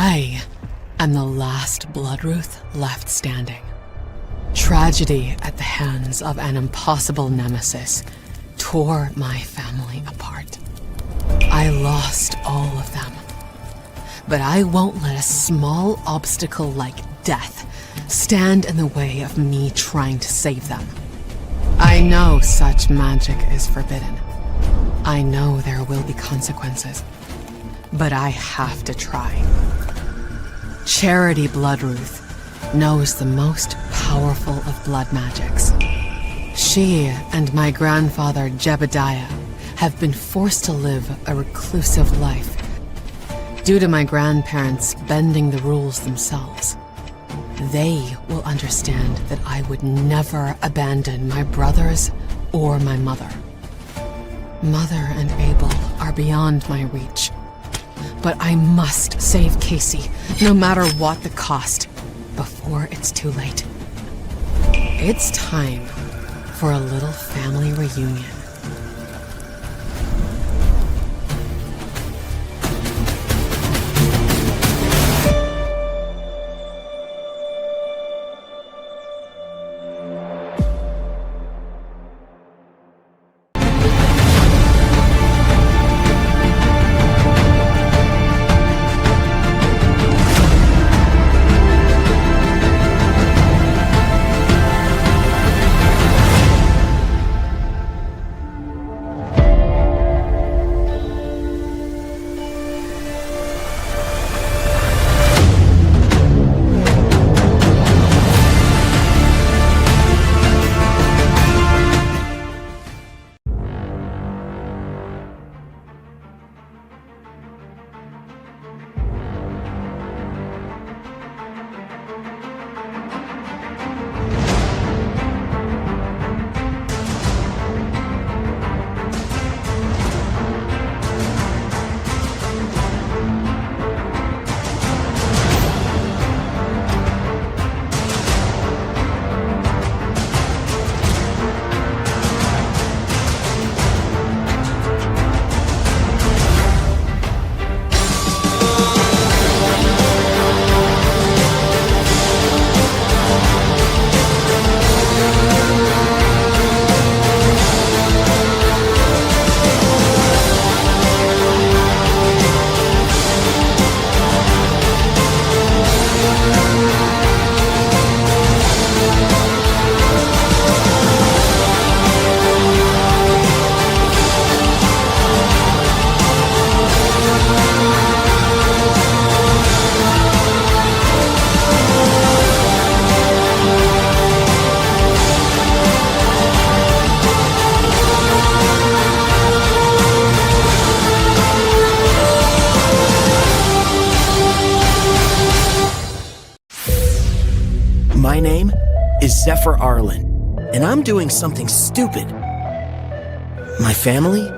I am the last Bloodruth left standing. Tragedy at the hands of an impossible nemesis tore my family apart. I lost all of them. But I won't let a small obstacle like death stand in the way of me trying to save them. I know such magic is forbidden. I know there will be consequences. But I have to try. Charity Bloodruth knows the most powerful of blood magics. She and my grandfather Jebediah have been forced to live a reclusive life due to my grandparents bending the rules themselves. They will understand that I would never abandon my brothers or my mother. Mother and Abel are beyond my reach. But I must save Casey, no matter what the cost, before it's too late. It's time for a little family reunion. My name is Zephr and I'm doing something stupid. My family?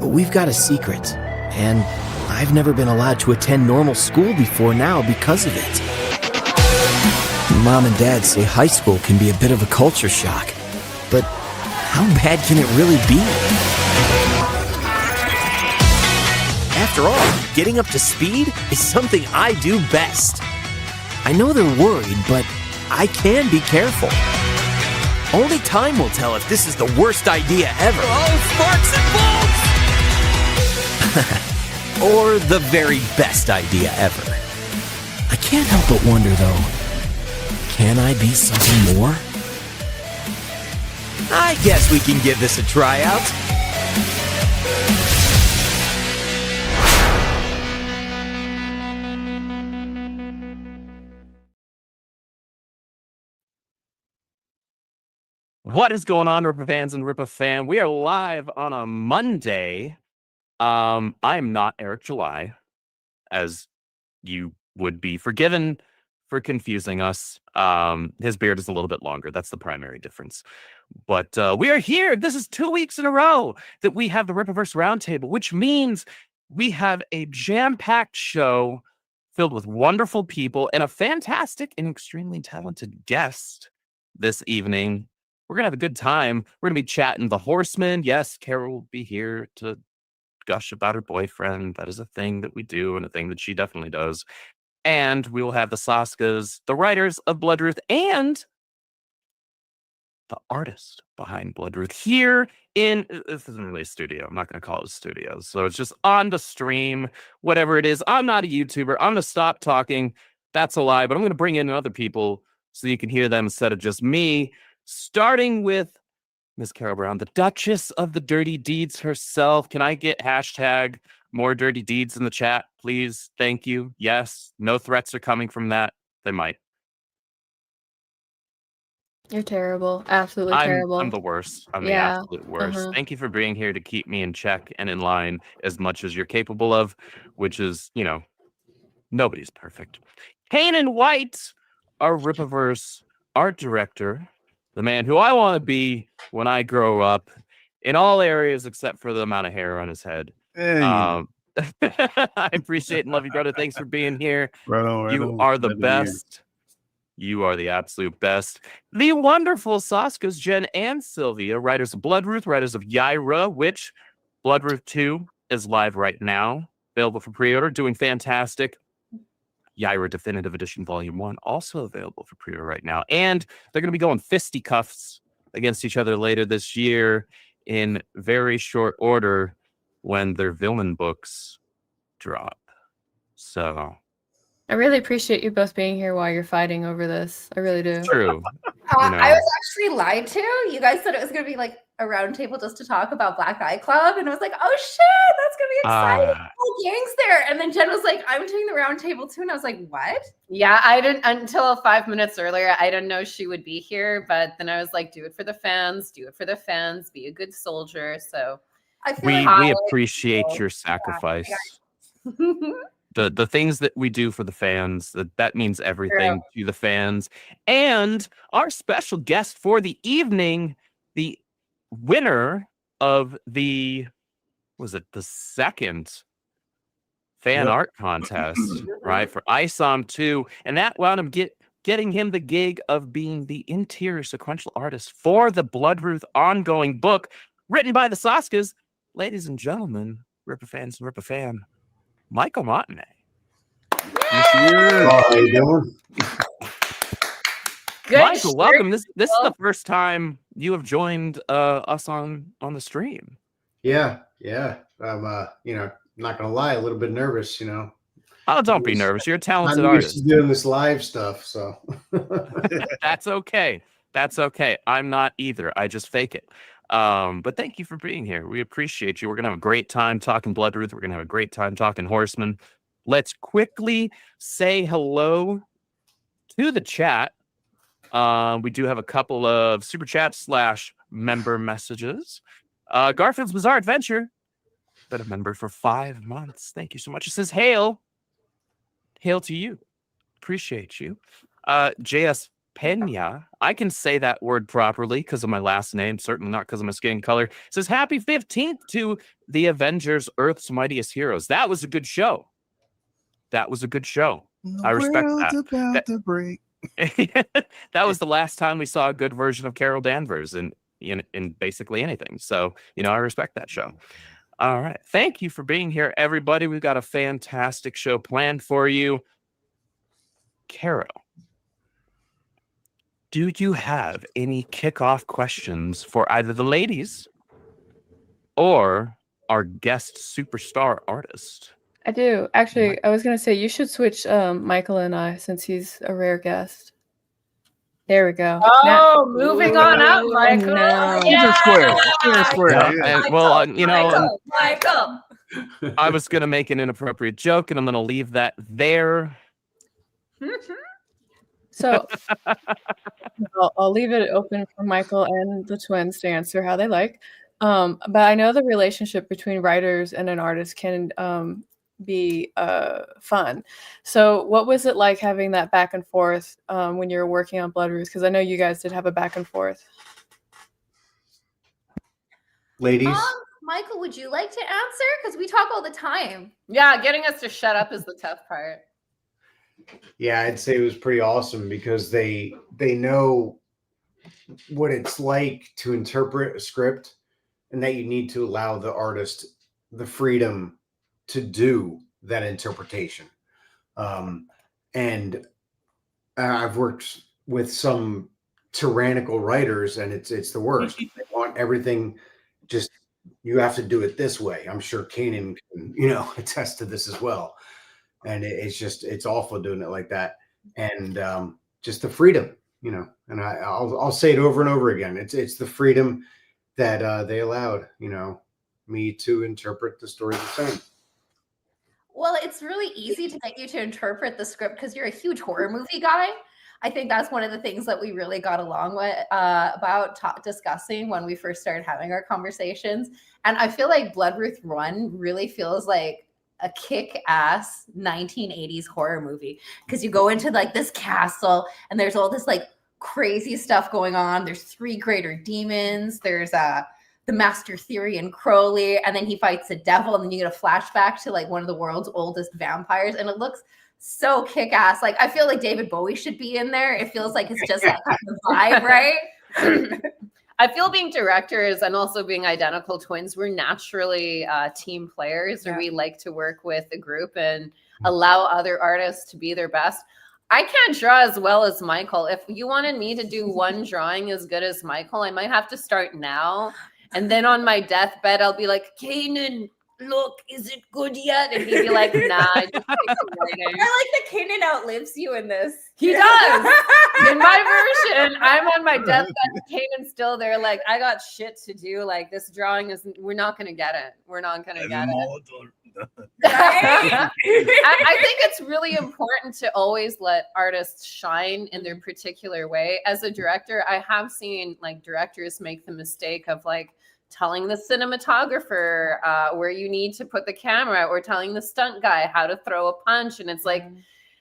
We've got a secret, and I've never been allowed to attend normal school before now because of it. Mom and Dad say high school can be a bit of a culture shock, but how bad can it really be? After all, getting up to speed is something I do best. I know they're worried, but I can be careful. Only time will tell if this is the worst idea ever. Oh, sparks and bolts! Or the very best idea ever. I can't help but wonder, though, can I be something more? I guess we can give this a tryout. What is going on, Rippa fans and Rippa fam? We are live on a Monday. I'm not Eric July, as you would be forgiven for confusing us. His beard is a little bit longer. That's the primary difference. But we are here. This is 2 weeks in a row that we have the Rippaverse Roundtable, which means we have a jam-packed show filled with wonderful people and a fantastic and extremely talented guest this evening. We're going to have a good time. We're going to be chatting the Horseman. Yes, Carol will be here to gush about her boyfriend. That is a thing that we do and a thing that she definitely does. And we will have the Saskas, the writers of Bloodruth, and the artist behind Bloodruth here in, this isn't really a studio. I'm not going to call it a studio. So it's just on the stream, whatever it is. I'm not a YouTuber. I'm going to stop talking. That's a lie, but I'm going to bring in other people so you can hear them instead of just me, starting with Miss Carol Brown, the Duchess of the Dirty Deeds herself. Can I get hashtag more dirty deeds in the chat, please? Thank you. Yes. No threats are coming from that. They might. You're terrible. Absolutely terrible. I'm the worst. I'm the absolute worst. Thank you for being here to keep me in check and in line as much as you're capable of, which is, you know, nobody's perfect. Kanan White, our Rippaverse art director, the man who I want to be when I grow up in all areas except for the amount of hair on his head. I appreciate and love you, brother. Thanks for being here. You are the best. You are the absolute best. The wonderful Saskas, Jen and Sylvia, writers of Bloodruth, writers of Yaira, which Bloodruth 2 is live right now, available for pre-order, doing fantastic. Yaira Definitive Edition Volume 1, also available for pre-order right now. And they're going to be going fisticuffs against each other later this year in very short order when their villain books drop. So I really appreciate you both being here while you're fighting over this. I really do. True. I was actually lied to. You guys said it was going to be like a round table just to talk about Black Eye Club. And I was like, oh shit, that's going to be exciting. Whole gang's there. And then Jen was like, I'm doing the round table too. And I was like, what? Yeah, I didn't until 5 minutes earlier. I didn't know she would be here. But then I was like, do it for the fans. Do it for the fans. Be a good soldier. So I feel we appreciate your sacrifice. The things that we do for the fans, that means everything to the fans. And our special guest for the evening, the winner of the second fan art contest, right, for ISOM 2. And that wound up getting him the gig of being the interior sequential artist for the Bloodruth ongoing book, written by the Saskas. Ladies and gentlemen, Rippa fans and Rippa fan, Michael Montagne. How you doing? good. Michael, welcome. This is the first time you have joined us on the stream. Yeah. I'm not gonna lie, a little bit nervous, Oh, don't be nervous. You're a talented I'm used artist. to doing this live stuff, so That's okay. That's okay. I'm not either. I just fake it. But thank you for being here. We appreciate you. We're gonna have a great time talking Bloodruth. We're gonna have a great time talking Horseman. Let's quickly say hello to the chat. We do have a couple of super chats / member messages. Garfield's Bizarre Adventure, been a member for 5 months. Thank you so much. It says, hail to you. Appreciate you. JS Pena, I can say that word properly because of my last name, certainly not because of my skin color. It says, happy 15th to the Avengers, Earth's Mightiest Heroes. That was a good show. I respect that. About to break. That was the last time we saw a good version of Carol Danvers in basically anything. So, I respect that show. All right. Thank you for being here, everybody. We've got a fantastic show planned for you. Carol, do you have any kickoff questions for either the ladies or our guest superstar artist? I do. Actually, I was going to say you should switch Michael and I since he's a rare guest. There we go. Oh, moving on up, Michael. No. Square. Michael. I was going to make an inappropriate joke, and I'm going to leave that there. So I'll leave it open for Michael and the twins to answer how they like. But I know the relationship between writers and an artist can be fun. So what was it like having that back and forth when you were working on Bloodruth? Because I know you guys did have a back and forth. ladies. Michael, would you like to answer? Because we talk all the time. Yeah, getting us to shut up is the tough part. Yeah, I'd say it was pretty awesome because they know what it's like to interpret a script and that you need to allow the artist the freedom to do that interpretation. And I've worked with some tyrannical writers, and it's the worst. They want everything just, you have to do it this way. I'm sure Kanan can, attest to this as well. And it's awful doing it like that. And just the freedom, and I'll say it over and over again. It's the freedom that they allowed, me to interpret the story the same. Well, it's really easy to get you to interpret the script because you're a huge horror movie guy. I think that's one of the things that we really got along with about discussing when we first started having our conversations. And I feel like Bloodruth 1 really feels like a kick-ass 1980s horror movie because you go into like this castle and there's all this like crazy stuff going on. There's 3 greater demons. There's the Master Theory and Crowley, and then he fights a devil, and then you get a flashback to like one of the world's oldest vampires, and it looks so kick-ass. Like I feel like David Bowie should be in there. It feels like it's just that kind of vibe, right? I feel being directors and also being identical twins, we're naturally team players, or we like to work with a group and allow other artists to be their best. I can't draw as well as Michael. If you wanted me to do one drawing as good as Michael, I might have to start now. And then on my deathbed, I'll be like, Kanan, look, is it good yet? And he'd be like, nah. I like that Kanan outlives you in this. He does. In my version, I'm on my deathbed. Kanan's still there. Like, I got shit to do. Like, this drawing we're not going to get it. We're not going to get it. I think it's really important to always let artists shine in their particular way. As a director, I have seen like directors make the mistake of like telling the cinematographer where you need to put the camera, or telling the stunt guy how to throw a punch. And it's like,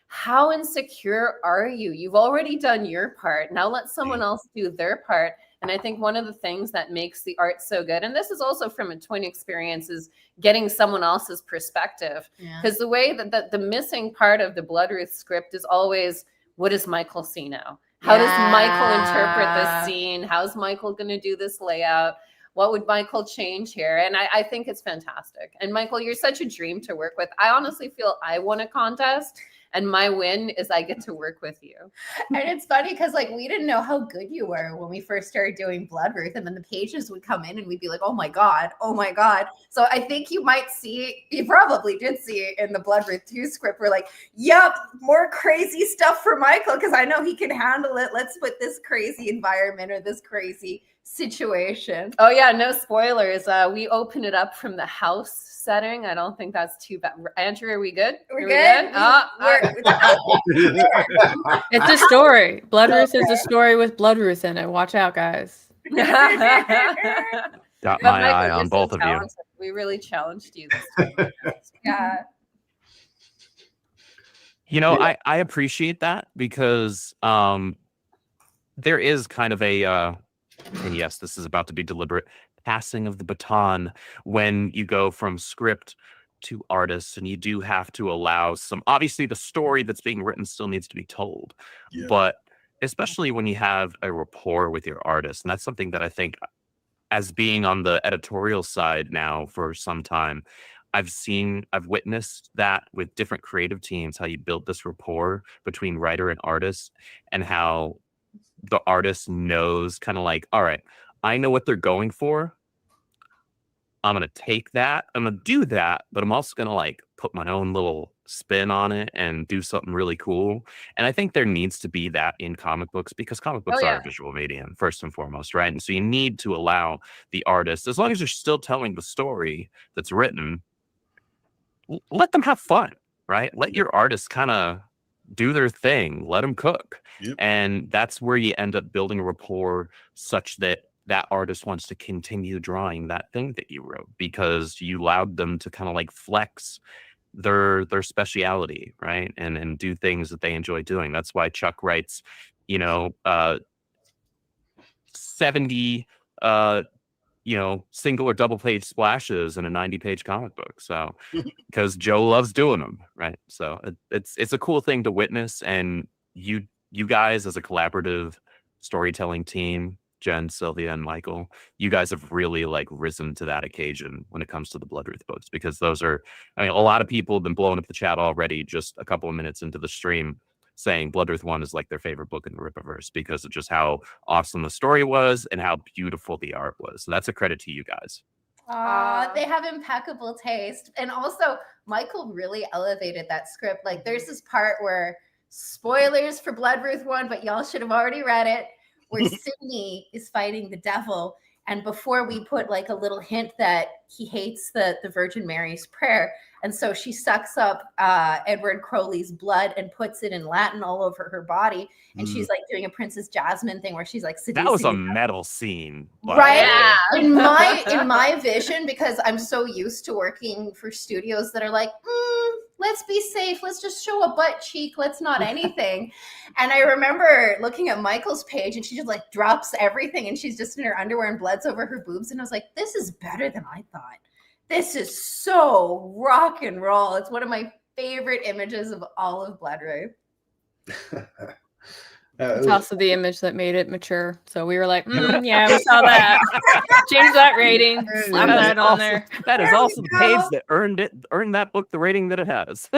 how insecure are you? You've already done your part. Now let someone else do their part. And I think one of the things that makes the art so good, and this is also from a twin experience, is getting someone else's perspective. Because the way that the missing part of the Bloodruth script is always, what does Michael see now? How does Michael interpret this scene? How's Michael going to do this layout? What would Michael change here? And I think it's fantastic. And Michael, you're such a dream to work with. I honestly feel I won a contest, and my win is I get to work with you. And it's funny because like we didn't know how good you were when we first started doing Bloodruth, and then the pages would come in and we'd be like, oh my God. So I think you probably did see it in the Bloodruth 2 script. We're like, yep, more crazy stuff for Michael because I know he can handle it. Let's put this crazy environment or this crazy situation. Oh yeah, no spoilers. We open it up from the house setting. I don't think that's too bad. Andrew, are we good? We're good? It's a story. Bloodruth is a story with Bloodruth in it. Watch out, guys. Got my eye on both of you. We really challenged you this time. Yeah. I appreciate that because there is kind of a and yes, this is about to be deliberate, passing of the baton when you go from script to artists, and you do have to allow some, obviously the story that's being written still needs to be told, but especially when you have a rapport with your artist. And that's something that I think, as being on the editorial side now for some time, I've witnessed that with different creative teams, how you build this rapport between writer and artist, and how the artist knows kind of like, all right, I know what they're going for. I'm going to take that. I'm going to do that, but I'm also going to like put my own little spin on it and do something really cool. And I think there needs to be that in comic books, because comic books are a visual medium first and foremost, right? And so you need to allow the artist, as long as you're still telling the story that's written, let them have fun, right? Let your artists kind of do their thing, let them cook. And that's where you end up building a rapport such that that artist wants to continue drawing that thing that you wrote, because you allowed them to kind of like flex their speciality, right? And do things that they enjoy doing. That's why Chuck writes 70 single or double page splashes in a 90-page comic book. So because Joe loves doing them, right? So it's a cool thing to witness. And you guys as a collaborative storytelling team Jen, Sylvia, and Michael. You guys have really like risen to that occasion when it comes to the Bloodruth books, because those are, I mean, a lot of people have been blowing up the chat already just a couple of minutes into the stream saying Bloodruth 1 is like their favorite book in the Rippaverse because of just how awesome the story was and how beautiful the art was. So that's a credit to you guys. They have impeccable taste. And also, Michael really elevated that script. Like, there's this part where, spoilers for Bloodruth 1, but y'all should have already read it, where Sydnee is fighting the devil. And before we put like a little hint that he hates the Virgin Mary's prayer. And so she sucks up Edward Crowley's blood and puts it in Latin all over her body. And she's like doing a Princess Jasmine thing where she's like seducing. That was a metal scene. Right? Yeah. In my vision, because I'm so used to working for studios that are like, let's be safe. Let's just show a butt cheek. Let's not anything. And I remember looking at Michael's page and she just like drops everything and she's just in her underwear and blood's over her boobs. And I was like, this is better than I thought. This is so rock and roll. It's one of my favorite images of all of Bloodruth. It's also the image that made it mature. So we were like, yeah, we saw that. Change that rating. Slap that on there. That is also the page that earned that book the rating that it has.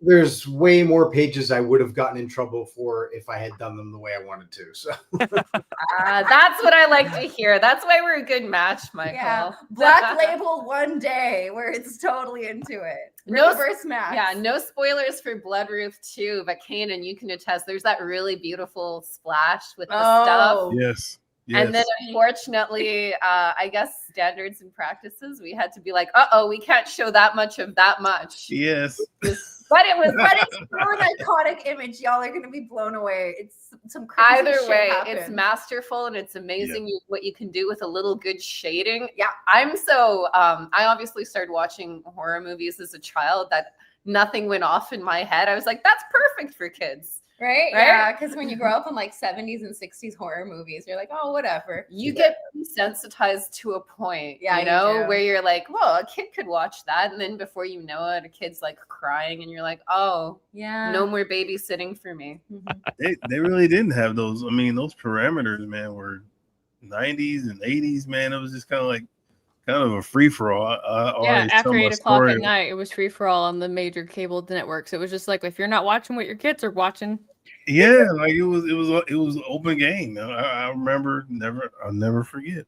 There's way more pages I would have gotten in trouble for if I had done them the way I wanted to. So that's what I like to hear. That's why we're a good match, Michael. Yeah. Black Label one day where it's totally into it. No Rippaverse Max. Yeah, no spoilers for Bloodruth 2, but Kanan, you can attest. There's that really beautiful splash with the stuff. Yes. And then unfortunately, I guess standards and practices, we had to be like, we can't show that much of that much. Yes. But it's still an iconic image. Y'all are gonna be blown away. It's some crazy either shit way, happened. it's masterful and it's amazing what you can do with a little good shading. Yeah. I'm so I obviously started watching horror movies as a child that nothing went off in my head. I was like, that's perfect for kids. Right? Yeah, because when you grow up in like 70s and 60s horror movies, you're like, oh, whatever. You get desensitized to a point, where you're like, well, a kid could watch that. And then before you know it, a kid's like crying and you're like, oh, yeah, no more babysitting for me. They really didn't have those. I mean, those parameters, man, were 90s and 80s, man. It was just kind of a free for all. After 8 o'clock at night, it was free for all on the major cable networks. It was just like, if you're not watching what your kids are watching. Yeah, like it was open game. I remember I'll never forget.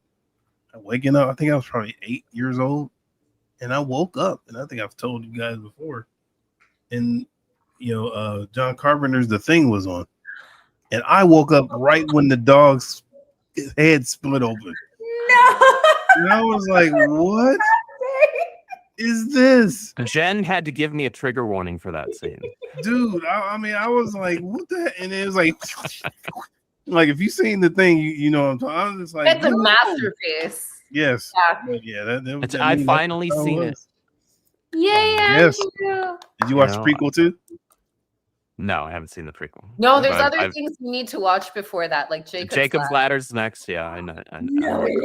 Waking up, I think I was probably 8 years old, and I woke up, and I think I've told you guys before. And John Carpenter's The Thing was on, and I woke up right when the dog's head split open. No, and I was like, "What is this?" Jen had to give me a trigger warning for that scene. Dude, I mean, I was like, what the? And it was like, if you've seen The Thing, you know what I'm talking. I was just like, it's a masterpiece. Yes. Yeah. I've finally seen it. Yeah. Yes. Did you watch the prequel too? No, I haven't seen the prequel. No, there's other things you need to watch before that, like Jacob's Ladder's next. Yeah, I know.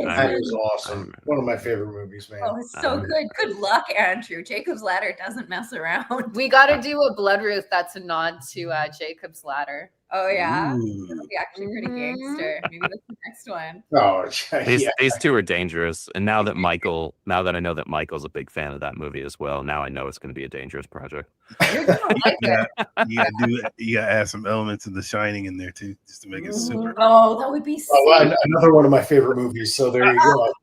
That is awesome. One of my favorite movies, man. Oh, it's so good. Good luck, Andrew. Jacob's Ladder doesn't mess around. We got to do a Bloodruth that's a nod to Jacob's Ladder. Oh, yeah. Ooh. That'll be actually pretty gangster. Maybe that's the next one. Oh, these two are dangerous. And now that I know that Michael's a big fan of that movie as well, now I know it's going to be a dangerous project. You gotta add some elements of The Shining in there too, just to make it super. Oh, that would be sick. Another one of my favorite movies. So there you go.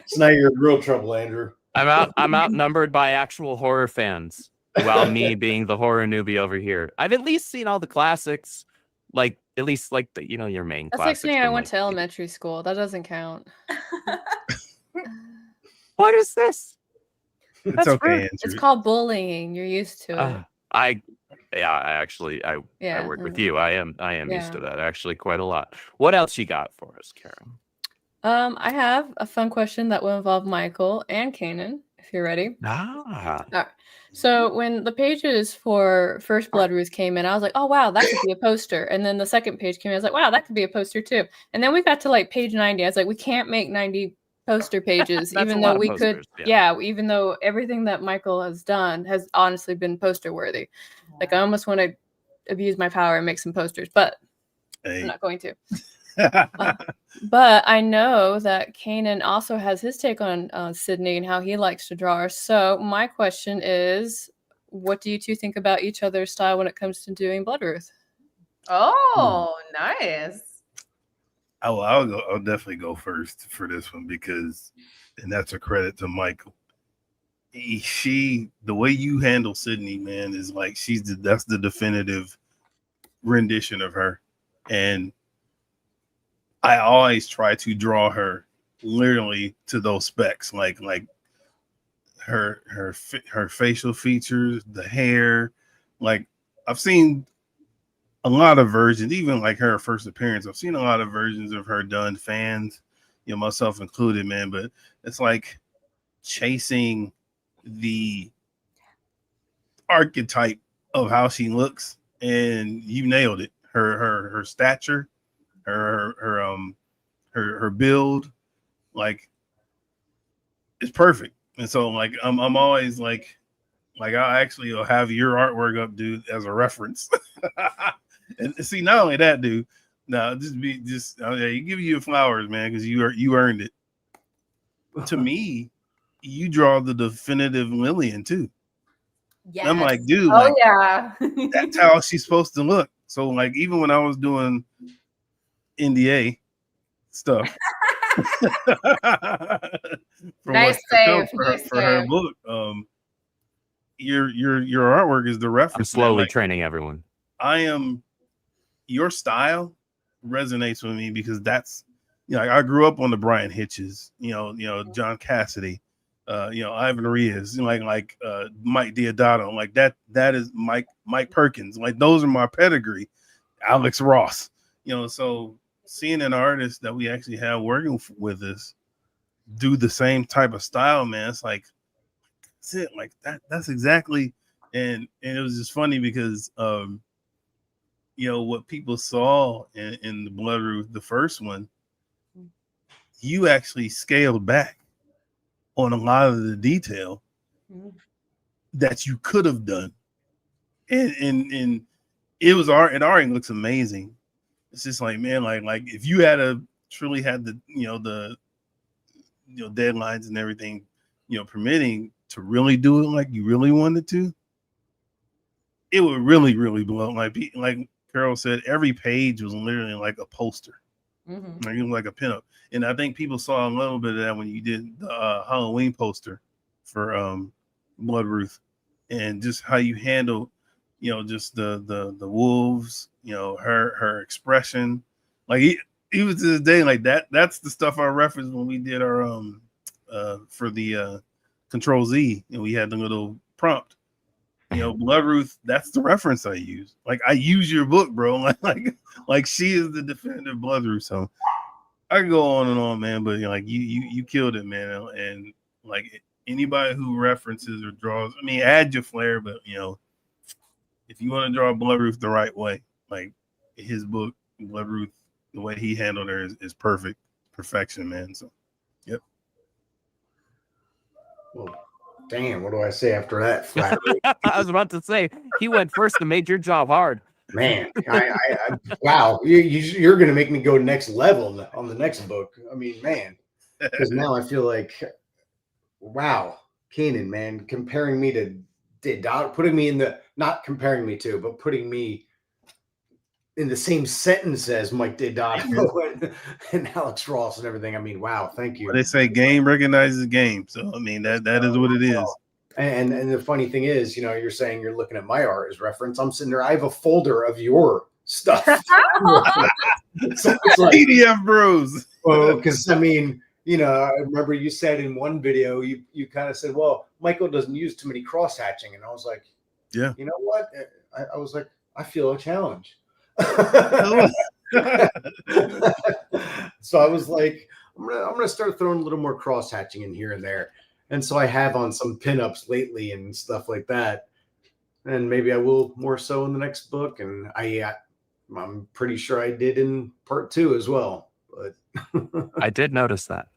So now you're in real trouble, Andrew. I'm outnumbered by actual horror fans, while me being the horror newbie over here. I've at least seen all the classics, your main. That's like saying I went to elementary school. That doesn't count. What is this? It's okay, Andrew. It's called bullying. You're used to it. I work with you. I am used to that actually quite a lot. What else you got for us, Karen? I have a fun question that will involve Michael and Kanan, if you're ready. All right. So when the pages for First Bloodruth came in, I was like, oh, wow, that could be a poster. And then the second page came in, I was like, wow, that could be a poster too. And then we got to like page 90. I was like, we can't make 90 poster pages, even though we could. Yeah, even though everything that Michael has done has honestly been poster worthy. Like I almost want to abuse my power and make some posters, but I'm not going to. But I know that Kanan also has his take on Sydnee and how he likes to draw her. So my question is, what do you two think about each other's style when it comes to doing Bloodruth? Oh, nice. I'll definitely go first for this one because, and that's a credit to Michael. The way you handle Sydnee, man, is like that's the definitive rendition of her, and I always try to draw her literally to those specs, like her facial features, the hair. Like I've seen a lot of versions, even like her first appearance. I've seen a lot of versions of her done, fans, myself included, man. But it's like chasing the archetype of how she looks, and you nailed it. Her stature, her build, like it's perfect. And so like I'm always like I actually will have your artwork up, dude, as a reference. And see, not only that, dude. No, you give you your flowers, man, because you earned it. To me, you draw the definitive Lillian too. Yes. I'm like, dude, Yeah. that's how she's supposed to look. So like, even when I was doing NDA stuff, Nice save. For her book, your artwork is the I'm reference. slowly training everyone. Your style resonates with me because that's, I grew up on the Brian Hitches, John Cassidy, Ivan Reyes, like Mike Diodato, like that is Mike Perkins. Like those are my pedigree. Alex Ross, so seeing an artist that we actually have working with us do the same type of style, man, it's like, that's it. Like that's exactly. And it was just funny because, what people saw in the Bloodruth, the first one, you actually scaled back on a lot of the detail that you could have done, and it was art. And already looks amazing. It's just like, man, like if you truly had the deadlines and everything, permitting to really do it like you really wanted to, it would really, really blow. Like Carol said, every page was literally like a poster, like a pinup. And I think people saw a little bit of that when you did the Halloween poster for Bloodruth, and just how you handle, just the wolves, her expression. Like even to this day, like that's the stuff I referenced when we did our for the Control Z, and we had the little prompt. Bloodruth, that's the reference I use. Like I use your book, bro. Like she is the definitive Bloodruth. So I can go on and on, man. But you killed it, man. And like anybody who references or draws, I mean, add your flair, but if you want to draw Bloodruth the right way, like his book, Bloodruth, the way he handled her is perfect, perfection, man. So, yep. Well, damn, what do I say after that flattery? I was about to say he went first and made your job hard. Man, I wow, you're gonna make me go next level on the next book. I mean, man, because now I feel like, wow, Kanan, man, comparing me to Diodato, putting me in the, not comparing me to, but putting me in the same sentence as Mike Diodato and Alex Ross and everything. I mean, wow, thank you. Well, they say game recognizes game, so I mean that is what it is. And the funny thing is, you're saying you're looking at my art as reference. I'm sitting there. I have a folder of your stuff. So it's like, PDF bros. Well, because I mean, I remember you said in one video, you kind of said, well, Michael doesn't use too many cross hatching. And I was like, yeah, you know what? I was like, I feel a challenge. So I was like, I'm gonna start throwing a little more cross hatching in here and there. And so I have on some pinups lately and stuff like that. And maybe I will more so in the next book. And I'm pretty sure I did in part 2 as well. But I did notice that.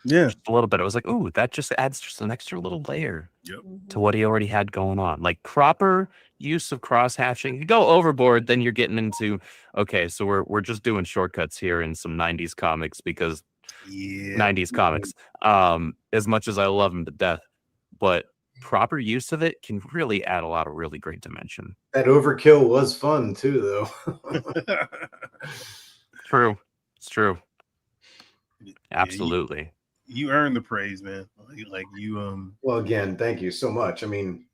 Yeah. Just a little bit. I was like, ooh, that just adds just an extra little layer Yep. to what he already had going on. Like proper use of cross hatching. You go overboard, then you're getting into okay, so we're just doing shortcuts here in some 90s comics because Yeah. 90s comics. As much as I love them to death, but proper use of it can really add a lot of really great dimension. That overkill was fun too, though. True. It's true. Yeah, Absolutely. you earned the praise, man. Like you Well, again, thank you so much. I mean,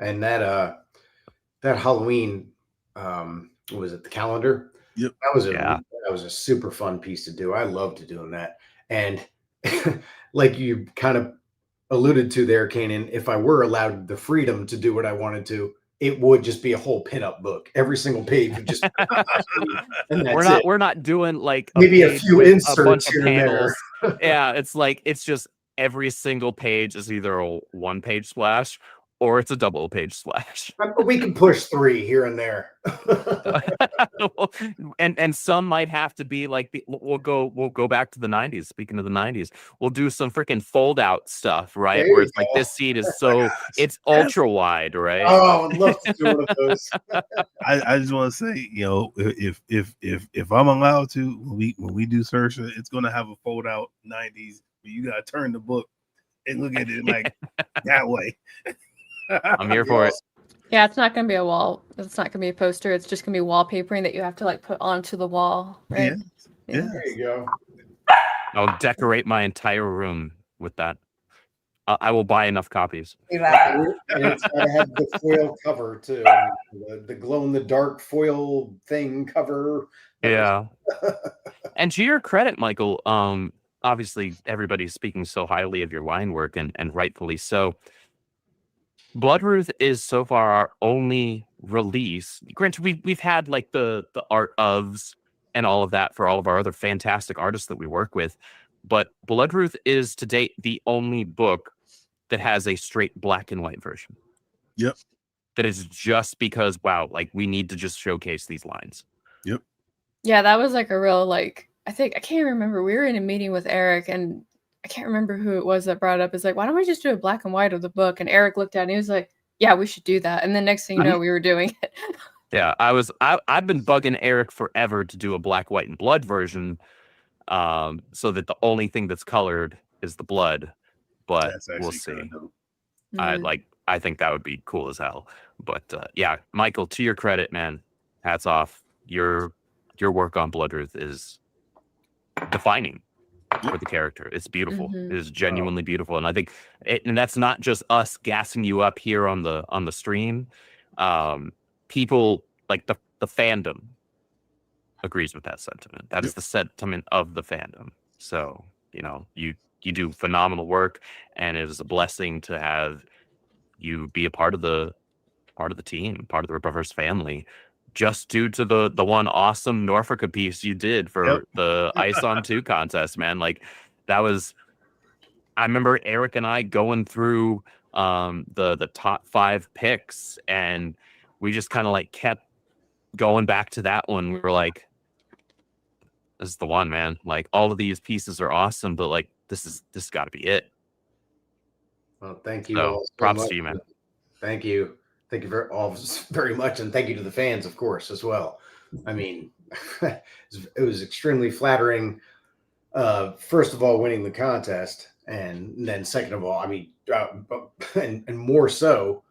and that Halloween, what was it, the calendar? Yep. That was a super fun piece to do. I loved doing that. And like you kind of alluded to there, Kanan, if I were allowed the freedom to do what I wanted to, it would just be a whole pinup book. Every single page would just and that's we're not doing like maybe a page few with inserts a bunch of here and panels. there. Yeah, it's just every single page is either a one-page splash or it's a double-page splash. But we can push 3 here and there. and some might have to be like we'll go back to the 90s. Speaking of the 90s, we'll do some freaking fold out stuff, right? There Where you it's like go. this seat is so it's ultra wide, right? Oh, I'd love to do one of those. I just want to say, you know, if I'm allowed to, when we do search, it's gonna have a fold out 90s where you gotta turn the book and look at it like that way. I'm here for it. Yeah, it's not gonna be a wall. It's not gonna be a poster. It's just gonna be wallpapering that you have to like put onto the wall, right? Yeah. There you go. I'll decorate my entire room with that. I will buy enough copies. And it's gotta have the foil cover too. The glow in the dark foil thing cover. Yeah. And to your credit, Michael, obviously everybody's speaking so highly of your line work and rightfully so. Bloodruth is so far our only release. Granted, we've had like the art ofs and all of that for all of our other fantastic artists that we work with, but Bloodruth is to date the only book that has a straight black and white version. Yep. That is just because wow, like we need to just showcase these lines. Yep. Yeah, that was like a real like I can't remember. We were in a meeting with Eric and I can't remember who it was that brought it up. It's like, why don't we just do a black and white of the book? And Eric looked at it and he was like, yeah, we should do that. And then next thing you know, we were doing it. Yeah, I've been bugging Eric forever to do a black, white, and blood version, so that the only thing that's colored is the blood. But we'll see. I think that would be cool as hell. But yeah, Michael, to your credit, man, hats off. Your work on Bloodruth is defining for the character. It's beautiful. It is genuinely beautiful, and I think and that's not just us gassing you up here on the stream. People like the fandom agrees with that sentiment. That is the sentiment of the fandom. So you know you do phenomenal work, and it is a blessing to have you be a part of the team, part of the Rippaverse family. Just due to the one awesome Norfolk piece you did for the Ice on 2 contest, man. Like that was, I remember Eric and I going through the top 5 picks, and we just kind of like kept going back to that one. We were like, this is the one, man. Like all of these pieces are awesome, but like this got to be it. Well, thank you So, all so props much. to you, man. Thank you. Thank you very much. And thank you to the fans, of course, as well. I mean, it was extremely flattering. First of all, winning the contest. And then second of all, I mean, and more so,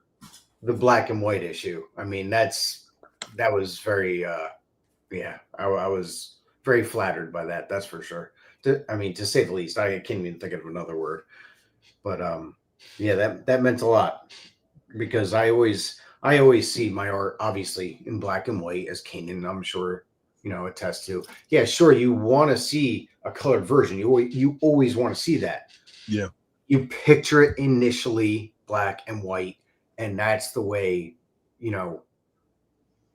the black and white issue. I mean, that was very, I was very flattered by that. That's for sure. To say the least. I can't even think of another word. But yeah, that meant a lot. Because I always see my art obviously in black and white, as Kanan, I'm sure, attest to. Yeah, sure. You want to see a colored version. You always want to see that. Yeah. You picture it initially black and white, and that's the way,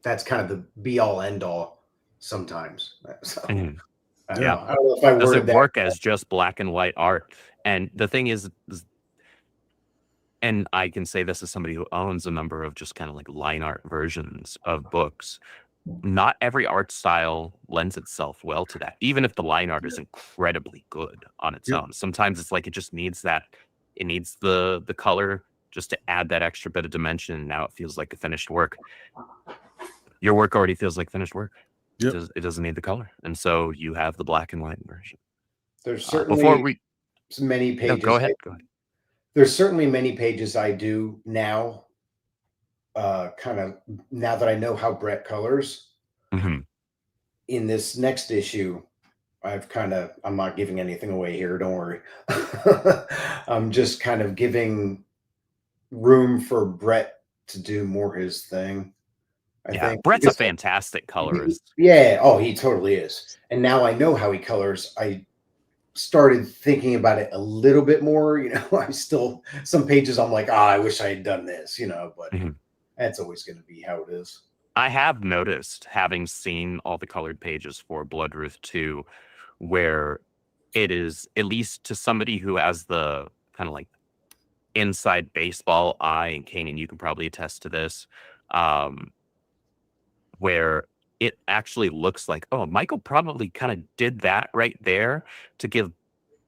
that's kind of the be all end all sometimes. So, I don't know if I does it worded work that. as just black and white art? And the thing is, and I can say this as somebody who owns a number of just kind of like line art versions of books. not every art style lends itself well to that, even if the line art is incredibly good on its own. Sometimes it's like it just needs that. It needs the color just to add that extra bit of dimension. And now it feels like a finished work. Your work already feels like finished work. Yep. It doesn't need the color, and so you have the black and white version. There's certainly many pages. No, go ahead. There's certainly many pages I do now. Kind of now that I know how Brett colors. Mm-hmm. In this next issue, I'm not giving anything away here. Don't worry. I'm just kind of giving room for Brett to do more his thing. I think Brett's a fantastic colorist. Yeah. Oh, he totally is. And now I know how he colors. I started thinking about it a little bit more. You know, I'm still some pages I'm like, I wish I had done this, you know, but that's always going to be how it is. I have noticed, having seen all the colored pages for Bloodruth 2, where it is, at least to somebody who has the kind of like inside baseball eye, and Kanan, you can probably attest to this, where it actually looks like, oh, Michael probably kind of did that right there to give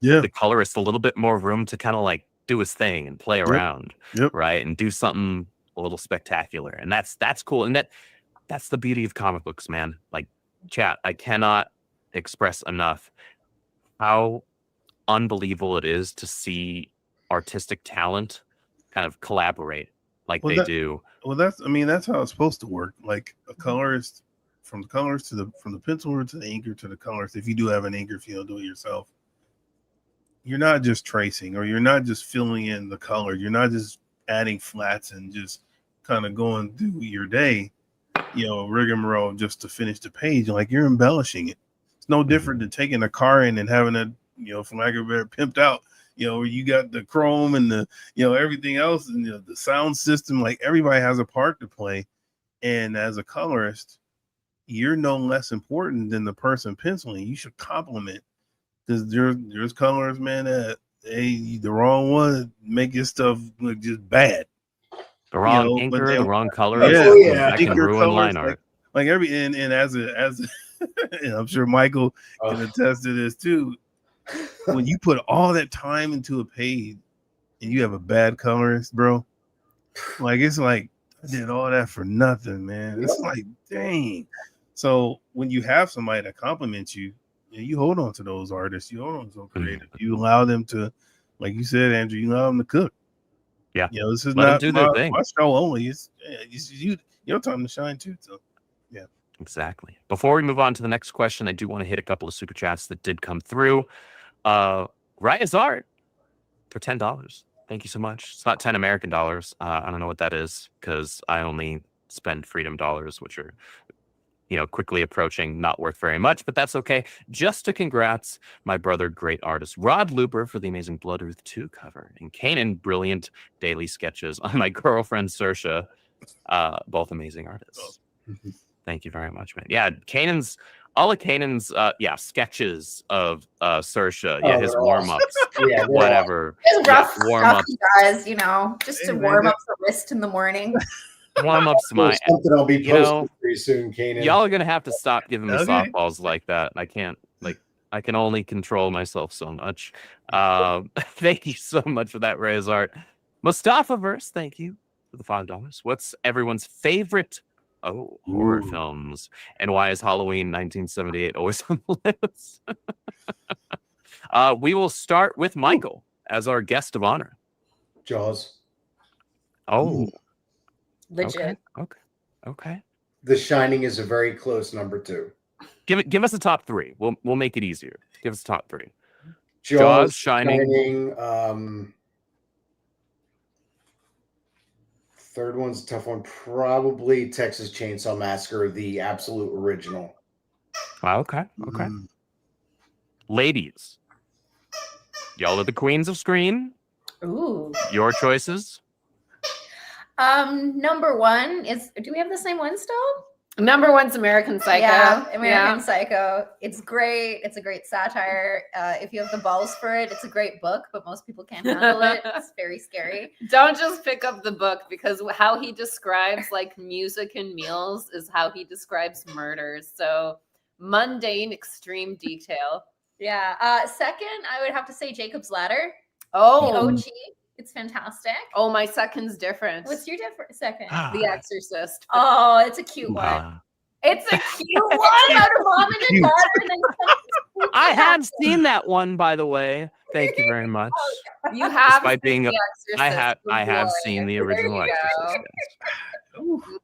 the colorist a little bit more room to kind of like do his thing and play around, right? And do something a little spectacular. And that's cool. And that's the beauty of comic books, man. Like, chat, I cannot express enough how unbelievable it is to see artistic talent kind of collaborate like they do. Well, that's how it's supposed to work. Like a colorist, from the colors to from the penciler to the inker to the colorist. If you do have an inker, if you don't do it yourself, you're not just tracing, or you're not just filling in the color. You're not just adding flats and just kind of going through your day, you know, rigmarole just to finish the page. Like, you're embellishing it. It's no different than taking a car in and having it, you know, for lack of a better, pimped out. You know, you got the chrome and the, you know, everything else, and the sound system. Like, everybody has a part to play. And as a colorist, you're no less important than the person penciling. You should compliment, because there's colors, man, that the wrong one make your stuff look just bad. The wrong inker, the wrong color, that can ruin line art. Like every and as a and I'm sure Michael can attest to this too. When you put all that time into a page and you have a bad colorist, bro, like, it's like, I did all that for nothing, man. It's like, dang. So when you have somebody that compliments you, you hold on to those artists, you hold on to those creators, you allow them to, like you said, Andrew, you allow them to cook. Yeah, you know, this is Let not them do their thing. My show only. It's your time to shine too. So, yeah, exactly. Before we move on to the next question, I do want to hit a couple of super chats that did come through. Raya's Art for $10. Thank you so much. It's not 10 American dollars. I don't know what that is, because I only spend freedom dollars, which are, you know, quickly approaching not worth very much, but that's okay. Just to congrats my brother, great artist Rod Luber, for the amazing Bloodruth 2 cover, and Kanan, brilliant daily sketches on my girlfriend Saoirse, both amazing artists. Thank you very much, man. Yeah, all of Kanan's sketches of Saoirse, his warm-ups, whatever. His rough stuff he does, you know, just to warm up the wrist in the morning. Warm-ups, something I'll be posting pretty soon, Kanan. Y'all are gonna have to stop giving me softballs like that. I can't, like, I can only control myself so much. Thank you so much for that, Ray's Art. Mustafaverse, thank you for the $5. What's everyone's favorite horror films, and why is Halloween 1978 always on the list? We will start with Michael as our guest of honor. Jaws. Legit. Okay. The Shining is a very close number 2. Give us a top 3. We'll make it easier. Give us a top 3. Jaws, Shining. Third one's a tough one. Probably Texas Chainsaw Massacre, the absolute original. Okay. Ladies, y'all are the queens of screen. Ooh. Your choices. Number 1 is. Do we have the same one still? Number one's American Psycho. Yeah, American Psycho. It's great. It's a great satire. If you have the balls for it, it's a great book, but most people can't handle it. It's very scary. Don't just pick up the book, because how he describes like music and meals is how he describes murders. So mundane, extreme detail. Yeah. Second, I would have to say Jacob's Ladder. Oh, The OG. It's fantastic. Oh, my second's different. What's your second? The Exorcist. Oh, it's a cute one. It's a cute one. About a mom and a daughter. And then I have seen that one, by the way. Thank you very much. You have Despite being The I Exorcist. have seen the original Exorcist. Yes.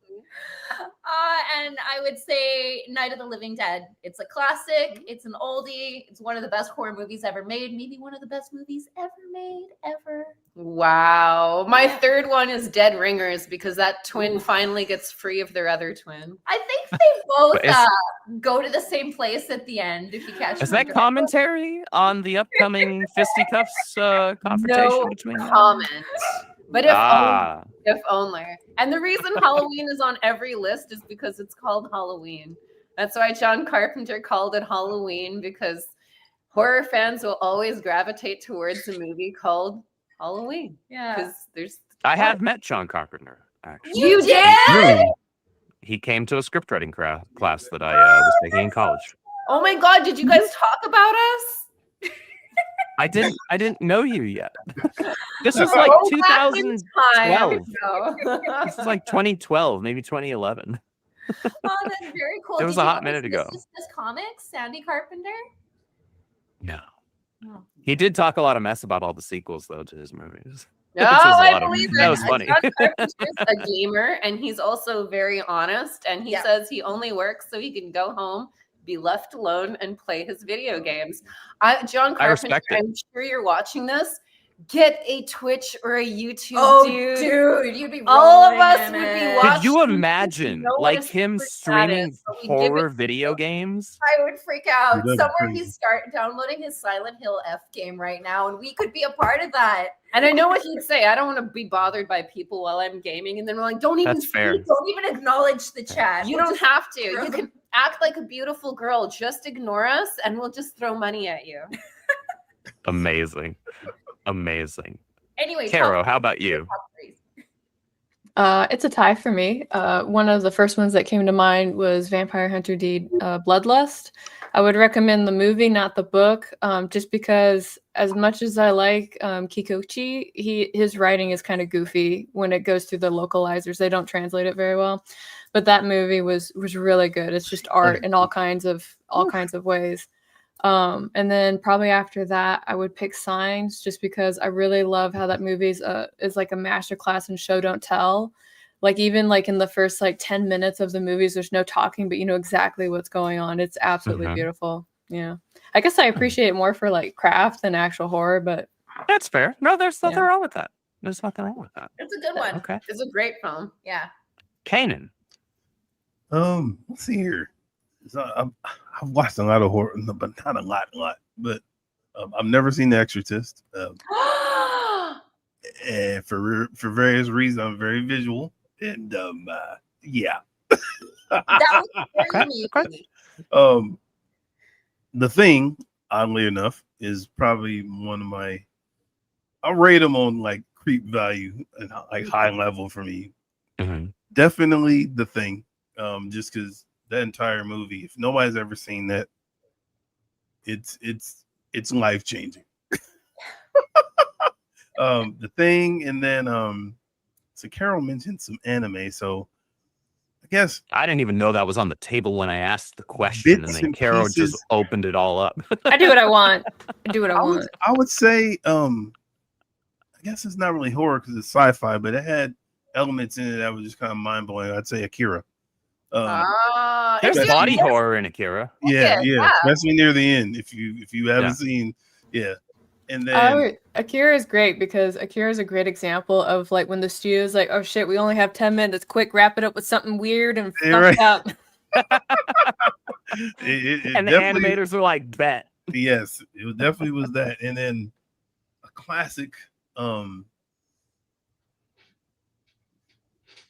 And I would say Night of the Living Dead. It's a classic. It's an oldie. It's one of the best horror movies ever made. Maybe one of the best movies ever made, ever. Wow. My third one is Dead Ringers, because that twin finally gets free of their other twin. I think they both go to the same place at the end, if you catch Is my that drift. commentary on the upcoming fisticuffs confrontation No between them? comment. But if only. And the reason Halloween is on every list is because it's called Halloween. That's why John Carpenter called it Halloween, because horror fans will always gravitate towards a movie called Halloween. Yeah. Because I have met John Carpenter, actually. You did? He came to a script writing class that I was taking in college. Oh my God, did you guys talk about us? I didn't know you yet. This was like 2012. This is like 2012, maybe 2011. Oh, that's very cool. It was Did a you hot always minute ago. listen to this comics, Sandy Carpenter? No. Oh. He did talk a lot of mess about all the sequels, though, to his movies. No, Which was a I lot of- believe it. that was funny. John Carpenter's a gamer, and he's also very honest. And he says he only works so he can go home, be left alone, and play his video games. John Carpenter, respect it. I'm sure you're watching this. Get a Twitch or a YouTube, Oh, dude. you'd be All of rolling us in would be it. watching. Could you imagine, No one like is him super streaming status, so we give horror it- video games? I would freak out. Dude, that'd be Somewhere crazy. he's downloading his Silent Hill F game right now, and we could be a part of that. And I know what he'd say. I don't want to be bothered by people while I'm gaming. And then we're like, don't even That's fair. speak. Don't even acknowledge the chat. You We'll don't just have to. throw You them- can act like a beautiful girl. Just ignore us, and we'll just throw money at you. Amazing. Amazing. Anyway, Caro, how about you? top threes. It's a tie for me. One of the first ones that came to mind was Vampire Hunter D Bloodlust. I would recommend the movie, not the book, just because as much as I like Kikuchi, his writing is kind of goofy when it goes through the localizers. They don't translate it very well. But that movie was really good. It's just art in all kinds of ways. And then probably after that, I would pick Signs, just because I really love how that movie is like a masterclass in show don't tell. Like even like in the first like 10 minutes of the movies, there's no talking, but you know exactly what's going on. It's absolutely beautiful. Yeah. I guess I appreciate it more for like craft than actual horror, but That's fair. No, there's nothing wrong with that. There's nothing wrong with that. It's a good one. Okay. It's a great film. Yeah. Kanan. Let's see here. So I've watched a lot of horror, but not a lot. But I've never seen The Exorcist. And for various reasons, I'm very visual, and yeah. That was very Okay. unique. The Thing, oddly enough, is probably one of my. I'll rate them on like creep value and like high level for me. Mm-hmm. Definitely The Thing, just because that entire movie, if nobody's ever seen that, it's life changing. The Thing, and then so Carol mentioned some anime, so I guess I didn't even know that was on the table when I asked the question, Bits and then and Caro pieces. just opened it all up. I do what I want. I do what I want. I would say I guess it's not really horror because it's sci-fi, but it had elements in it that was just kind of mind-blowing. I'd say Akira. There's That's- body horror in Akira. yeah, yeah. especially near the end. If you haven't seen, and then Akira is great because Akira is a great example of like when the studio's like, oh shit, we only have 10 minutes. Quick, wrap it up with something weird and Yeah, fucked up. it And the definitely- animators were like, bet. Yes, it definitely was that. And then a classic,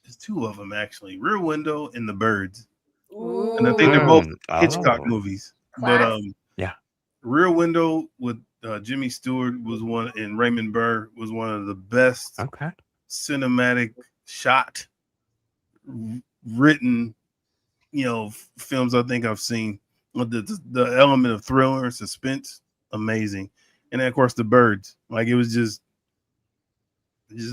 there's two of them actually, Rear Window and The Birds. And I think they're both Oh. Hitchcock movies. But Class. Yeah. Rear Window with Jimmy Stewart was one, and Raymond Burr was one of the best Okay. cinematic shot written, films I think I've seen. With the element of thriller and suspense, amazing. And then of course the birds. Like it was just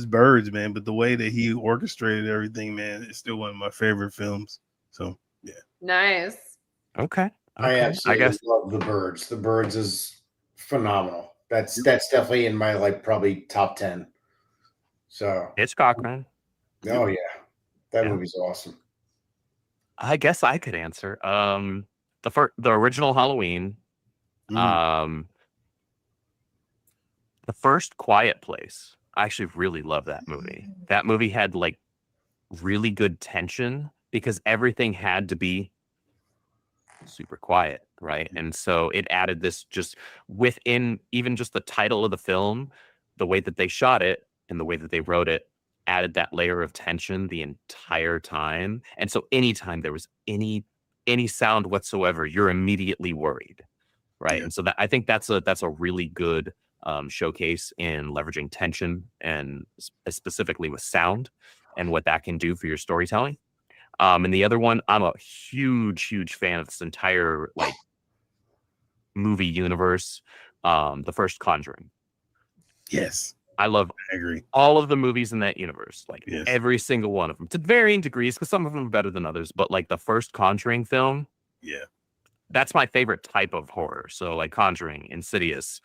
birds, man. But the way that he orchestrated everything, man, it's still one of my favorite films. So yeah. Nice. Okay. I absolutely guess love The Birds. The Birds is phenomenal. That's definitely in my probably top 10. So Hitchcock, man. oh yeah, that Yeah. movie's awesome. I guess I could answer. The original Halloween. The first Quiet Place. I actually really love that movie. That movie had like really good tension because everything had to be super quiet, right? And so it added this just within even just the title of the film, the way that they shot it and the way that they wrote it added that layer of tension the entire time. And so anytime there was any sound whatsoever, you're immediately worried, right? Yeah. And so that I think that's a really good showcase in leveraging tension and specifically with sound and what that can do for your storytelling. And the other one, I'm a huge fan of this entire like movie universe. The first Conjuring. Yes. I love I agree. all of the movies in that universe, like Yes. every single one of them to varying degrees, because some of them are better than others. But like the first Conjuring film, Yeah. that's my favorite type of horror. So like Conjuring, Insidious,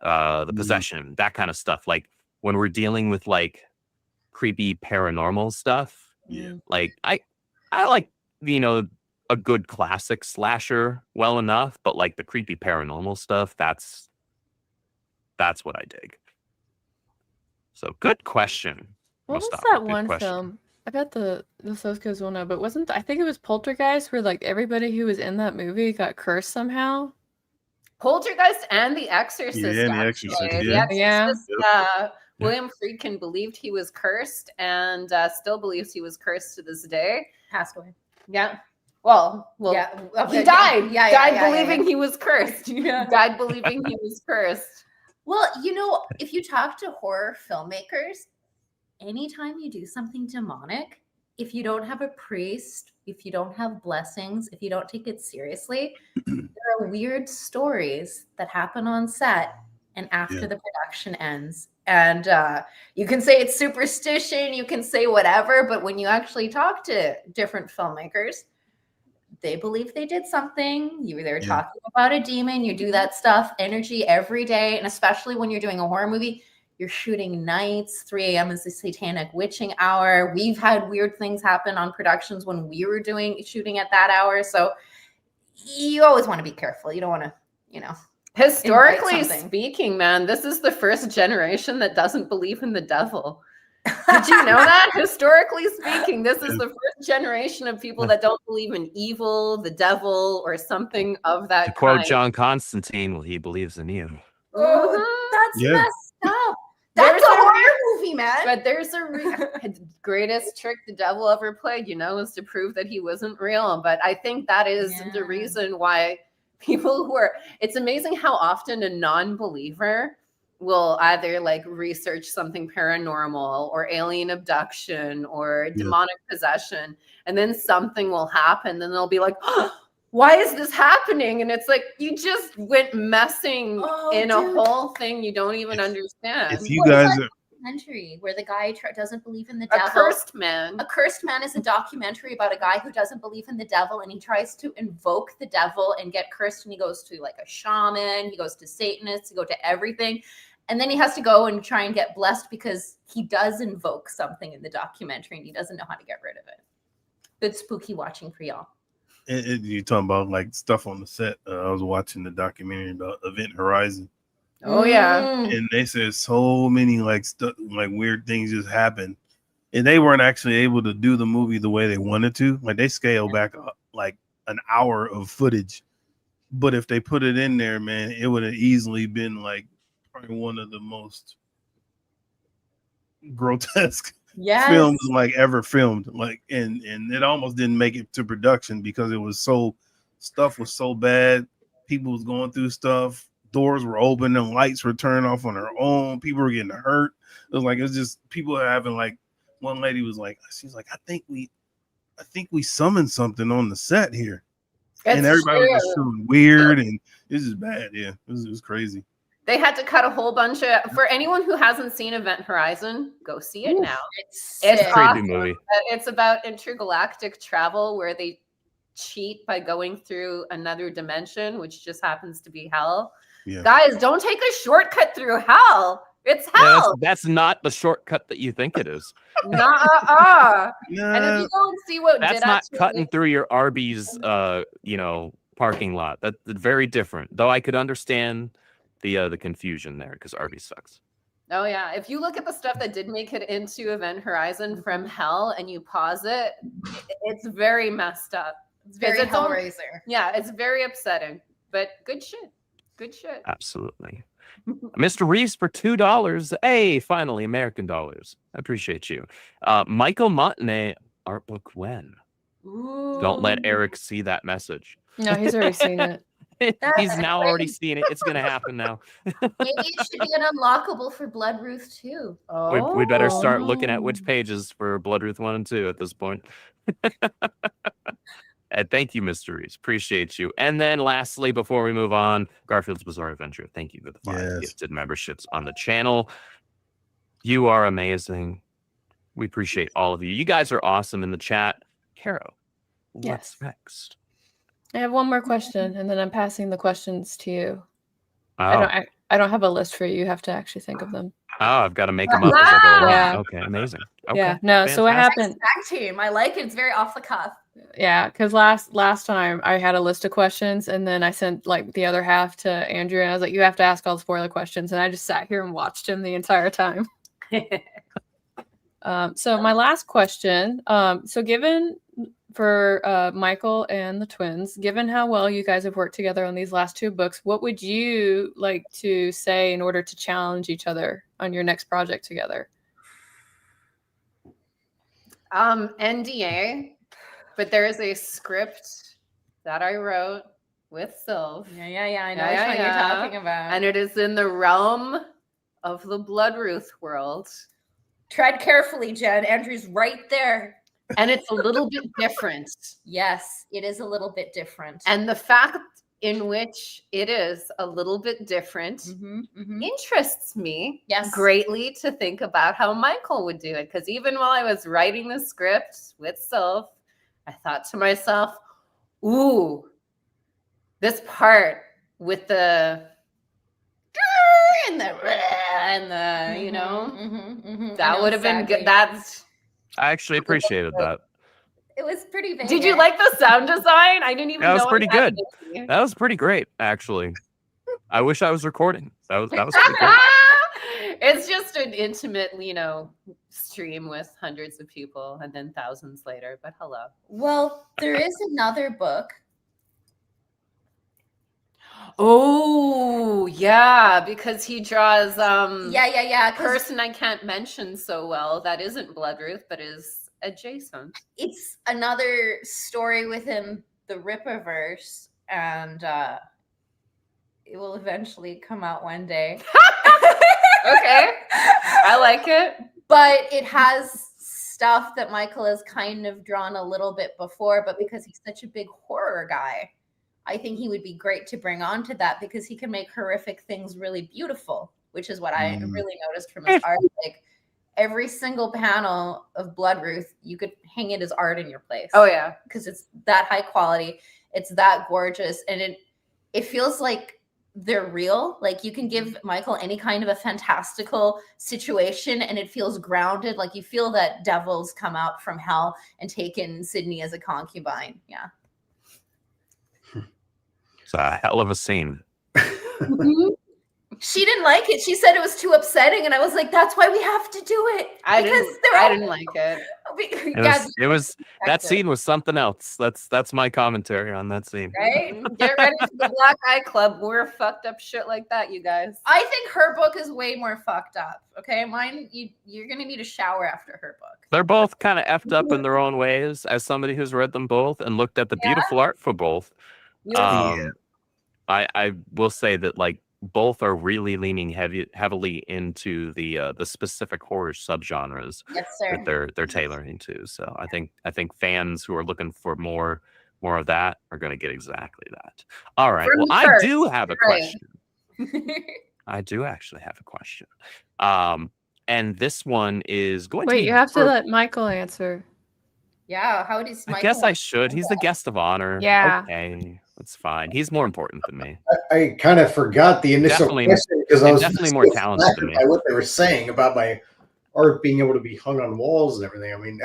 the Possession, that kind of stuff. Like when we're dealing with like creepy paranormal stuff, Yeah. like I like, a good classic slasher well enough, but like the creepy paranormal stuff, that's what I dig. So good question. What was Mustafa, that good one question. film? I bet the Soskos will know, but I think it was Poltergeist, where like everybody who was in that movie got cursed somehow. Poltergeist and The Exorcist. Yeah, and The Exorcist, actually. yeah. The Exorcist, William Friedkin believed he was cursed and still believes he was cursed to this day. Passed away. Yeah. Well, Yeah. he died. Yeah, died believing he was cursed. Yeah. Died believing he was cursed. Well, if you talk to horror filmmakers, anytime you do something demonic, if you don't have a priest, if you don't have blessings, if you don't take it seriously, there are weird stories that happen on set and after the production ends. And you can say it's superstition, you can say whatever, but when you actually talk to different filmmakers, they believe they did something. They're talking about a demon. You do that stuff, energy every day. And especially when you're doing a horror movie, you're shooting nights. 3 a.m. is the satanic witching hour. We've had weird things happen on productions when we were shooting at that hour. So you always want to be careful. You don't want to, Historically speaking, man, this is the first generation that doesn't believe in the devil. Did you know that? Historically speaking, this is the first generation of people that don't believe in evil, the devil, or something of that To quote kind. John Constantine, well, he believes in you. That's Yeah. messed up. That's a horror movie, man. But there's the greatest trick the devil ever played, is to prove that he wasn't real. But I think that is the reason why people it's amazing how often a non-believer will either like research something paranormal or alien abduction or demonic possession, and then something will happen. Then they'll be like, oh, why is this happening? And it's like, you just went messing in a whole thing you don't even understand. If you guys are documentary where the guy doesn't believe in the devil. A cursed man. A Cursed Man is a documentary about a guy who doesn't believe in the devil, and he tries to invoke the devil and get cursed, and he goes to like a shaman, he goes to Satanists, he goes to everything. And then he has to go and try and get blessed because he does invoke something in the documentary and he doesn't know how to get rid of it. Good spooky watching for y'all. You're talking about like stuff on the set. I was watching the documentary about Event Horizon. Oh yeah. And they said so many like stuff, like weird things just happened. And they weren't actually able to do the movie the way they wanted to. Like they scaled back like an hour of footage. But if they put it in there, man, it would have easily been like probably one of the most grotesque films like ever filmed. Like, and it almost didn't make it to production because it was stuff was so bad. People was going through stuff. Doors were open and lights were turned off on their own. People were getting hurt. It was just people are having like, one lady was like, she's like, I think we summoned something on the set here. And everybody was just feeling weird, and this is bad. Yeah, it was crazy. They had to cut a whole bunch of. For anyone who hasn't seen Event Horizon, go see it now. It's a awesome. creepy movie. It's about intergalactic travel where they cheat by going through another dimension, which just happens to be hell. Yeah. Guys, don't take a shortcut through hell. It's hell. Yeah, that's not the shortcut that you think it is. Nah. And if you go and see what that's not cutting through your Arby's, parking lot. That's very different. Though I could understand the confusion there because Arby's sucks. Oh yeah, if you look at the stuff that did make it into Event Horizon from hell and you pause it, it's very messed up. It's very Hellraiser. Yeah, it's very upsetting, but good shit. Good shit. Absolutely. Mr. Reeves for $2. Hey, finally, American dollars. I appreciate you. Michael Montagne, art book when? Ooh. Don't let Eric see that message. No, he's already seen it. He's now already seen it. It's going to happen now. Maybe it should be an unlockable for Bloodruth too. We better start looking at which pages for Bloodruth 1 and 2 at this point. And thank you, Mr. Reeves. Appreciate you. And then lastly, before we move on, Garfield's Bizarre Adventure. Thank you for the 5 gifted memberships on the channel. You are amazing. We appreciate all of you. You guys are awesome in the chat. Caro, what's next? I have one more question, and then I'm passing the questions to you. Oh. I don't have a list for you. You have to actually think of them. Oh, I've got to make them up as I go along. Yeah. Okay, amazing. Okay, yeah, no. fantastic. So what happened? Tag team. I like it. It's very off the cuff. Yeah, because last time I had a list of questions, and then I sent like the other half to Andrew, and I was like, "You have to ask all the spoiler questions," and I just sat here and watched him the entire time. So my last question. So given for Michael and the twins, given how well you guys have worked together on these last 2 books, what would you like to say in order to challenge each other on your next project together? NDA, but there is a script that I wrote with Sylph. Yeah. I know which one you're talking about. And it is in the realm of the Bloodruth world. Tread carefully, Jen. Andrew's right there. And it's a little bit different. Yes, it is a little bit different. And the fact in which it is a little bit different interests me greatly to think about how Michael would do it. Because even while I was writing the script with Sylph, I thought to myself, ooh, this part with the and the you know, that would have been good. That's I actually appreciated that. It was pretty big. Did you like the sound design? I didn't even know. That was pretty good. That was pretty great, actually. I wish I was recording. That was pretty good. It's just an intimate, stream with hundreds of people and then thousands later. But hello. Well, there is another book. Oh, yeah, because he draws yeah. Person I can't mention so well that isn't Bloodruth, but is adjacent. It's another story within the Rippaverse, and it will eventually come out one day. Okay. I like it. But it has stuff that Michael has kind of drawn a little bit before, but because he's such a big horror guy, I think he would be great to bring on to that because he can make horrific things really beautiful, which is what I really noticed from his art. Like every single panel of Bloodruth, you could hang it as art in your place. Oh yeah, because it's that high quality, it's that gorgeous, and it feels like they're real. Like you can give Michael any kind of a fantastical situation, and it feels grounded. Like you feel that devils come out from hell and taken Sydnee as a concubine. Yeah. It's a hell of a scene. She didn't like it. She said it was too upsetting, and I was like, "That's why we have to do it." I didn't like it. It was that scene was something else. That's my commentary on that scene. Right? Get ready for the Black Eye Club. We're fucked up shit like that, you guys. I think her book is way more fucked up. Okay, mine. You're gonna need a shower after her book. They're both kind of effed up in their own ways. As somebody who's read them both and looked at the beautiful art for both, I will say that like both are really leaning heavily into the specific horror subgenres that they're tailoring to. So I think fans who are looking for more of that are going to get exactly that. All right. Well, I do have a question. I do actually have a question. And this one is going to be... Wait, you have to let Michael answer. Yeah, how does Michael... I guess I should. He's the guest of honor. Yeah. Okay, that's fine. He's more important than me. I kind of forgot the initial question because I was definitely more talented than me. By what they were saying about my art being able to be hung on walls and everything. I mean,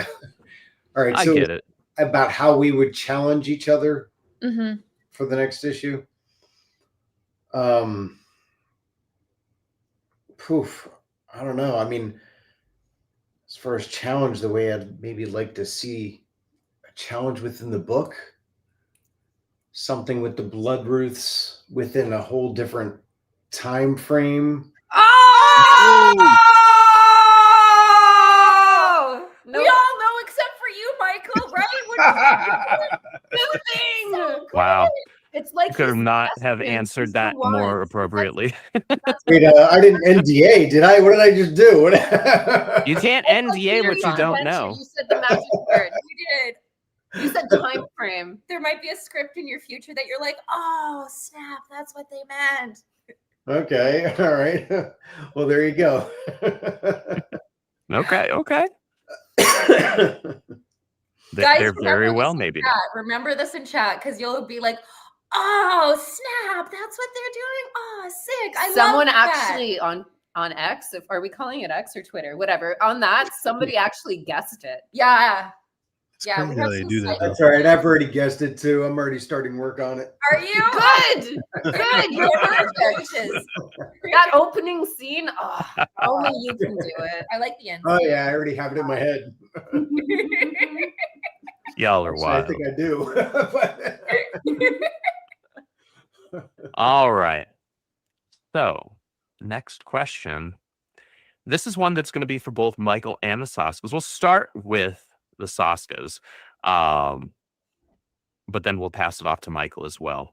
all right. So I get it. About how we would challenge each other for the next issue. I don't know. I mean, as far as challenge, the way I'd maybe like to see a challenge within the book, something with the Bloodruths within a whole different time frame. Oh! No. We all know except for you, Michael, right? So wow. It's like you could have not have answered that more appropriately. Wait, I didn't NDA, did I? What did I just do? You can't NDA what you don't know. You said the magic word. You did. You said time frame. There might be a script in your future that you're like, oh, snap, that's what they meant. Okay, all right. Well, there you go. Okay. Guys, they're very well, maybe. Remember this in chat because you'll be like, oh, snap, that's what they're doing. Oh, sick. Someone actually on X, are we calling it X or Twitter? Whatever. On that, somebody actually guessed it. Yeah. We have they do that. That's all right. I've already guessed it too. I'm already starting work on it. Are you? Good. You're perfect. That opening scene, only you can do it. I like the end. Oh yeah, I already have it in my head. Y'all are wild. I think I do. All right. So, next question. This is one that's going to be for both Michael and the Saskas. We'll start with the Saskas, but then we'll pass it off to Michael as well.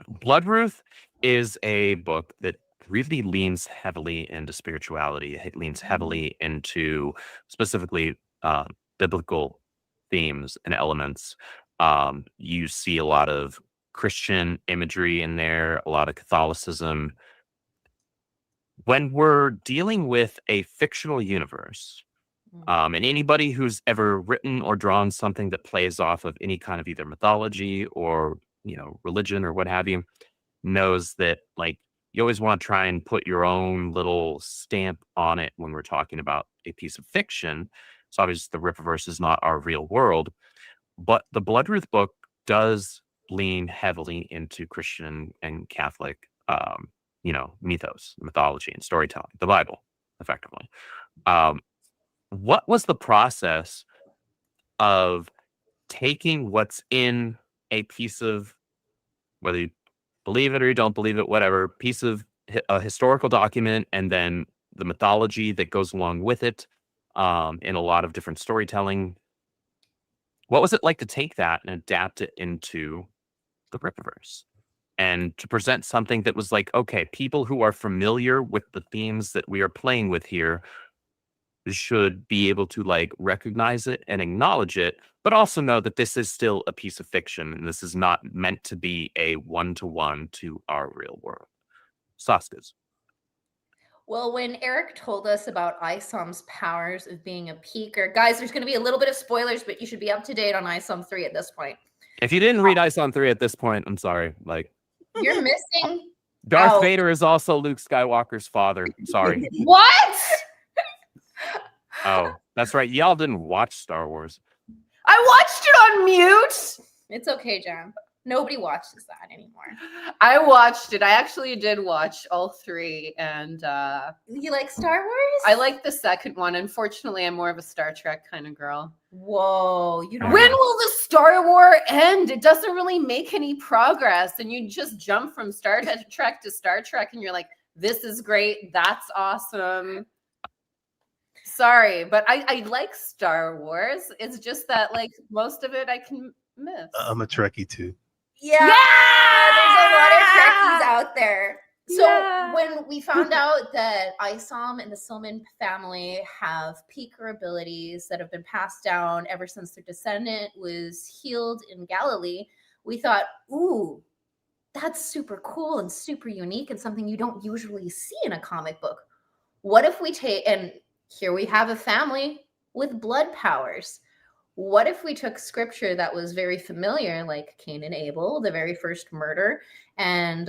Bloodruth is a book that really leans heavily into spirituality. It leans heavily into specifically biblical themes and elements. You see a lot of Christian imagery in there, a lot of Catholicism. When we're dealing with a fictional universe, and anybody who's ever written or drawn something that plays off of any kind of either mythology or, religion or what have you, knows that like you always want to try and put your own little stamp on it when we're talking about a piece of fiction. So obviously the Rippaverse is not our real world, but the Bloodruth book does lean heavily into Christian and Catholic, mythos, mythology, and storytelling, the Bible, effectively. What was the process of taking what's in a piece of, whether you believe it or you don't believe it, whatever, piece of a historical document, and then the mythology that goes along with it, in a lot of different storytelling? What was it like to take that and adapt it into the Rippaverse and to present something that was like, okay, people who are familiar with the themes that we are playing with here should be able to like recognize it and acknowledge it, but also know that this is still a piece of fiction and this is not meant to be a one-to-one to our real world. Saskas. Well, when Eric told us about Isom's powers of being a peaker, guys, there's going to be a little bit of spoilers, but you should be up to date on Isom 3 at this point. If you didn't read Isom 3 at this point, I'm sorry. Like, you're missing. Darth Vader is also Luke Skywalker's father. Sorry. What? Oh, that's right. Y'all didn't watch Star Wars. I watched it on mute. It's okay, John. Nobody watches that anymore. I watched it. I actually did watch all 3, and you like Star Wars? I like the second one. Unfortunately, I'm more of a Star Trek kind of girl. Whoa, you don't. When will the Star War end? It doesn't really make any progress, and you just jump from Star Trek to Star Trek, and you're like, "This is great. That's awesome." Sorry, but I like Star Wars. It's just that like most of it I can miss. I'm a Trekkie too. Yeah, there's a lot of Trekkies out there. So when we found out that Isom and the Silman family have Peaker abilities that have been passed down ever since their descendant was healed in Galilee, we thought, ooh, that's super cool and super unique and something you don't usually see in a comic book. What if we take, and here we have a family with blood powers. What if we took scripture that was very familiar, like Cain and Abel, the very first murder, and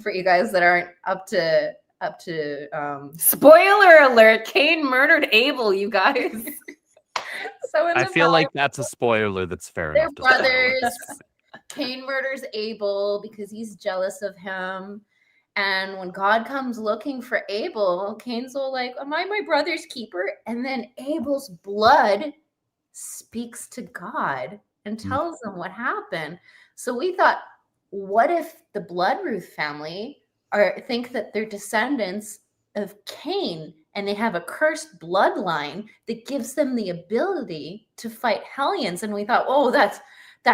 for you guys that aren't up to spoiler alert, Cain murdered Abel, you guys. So in I feel like that's a spoiler that's fair they're enough. brothers. Cain murders Abel because he's jealous of him. And when God comes looking for Abel, Cain's all like, am I my brother's keeper? And then Abel's blood speaks to God and tells him what happened. So we thought, what if the Bloodruth family think that they're descendants of Cain and they have a cursed bloodline that gives them the ability to fight Hellions? And we thought, oh, that's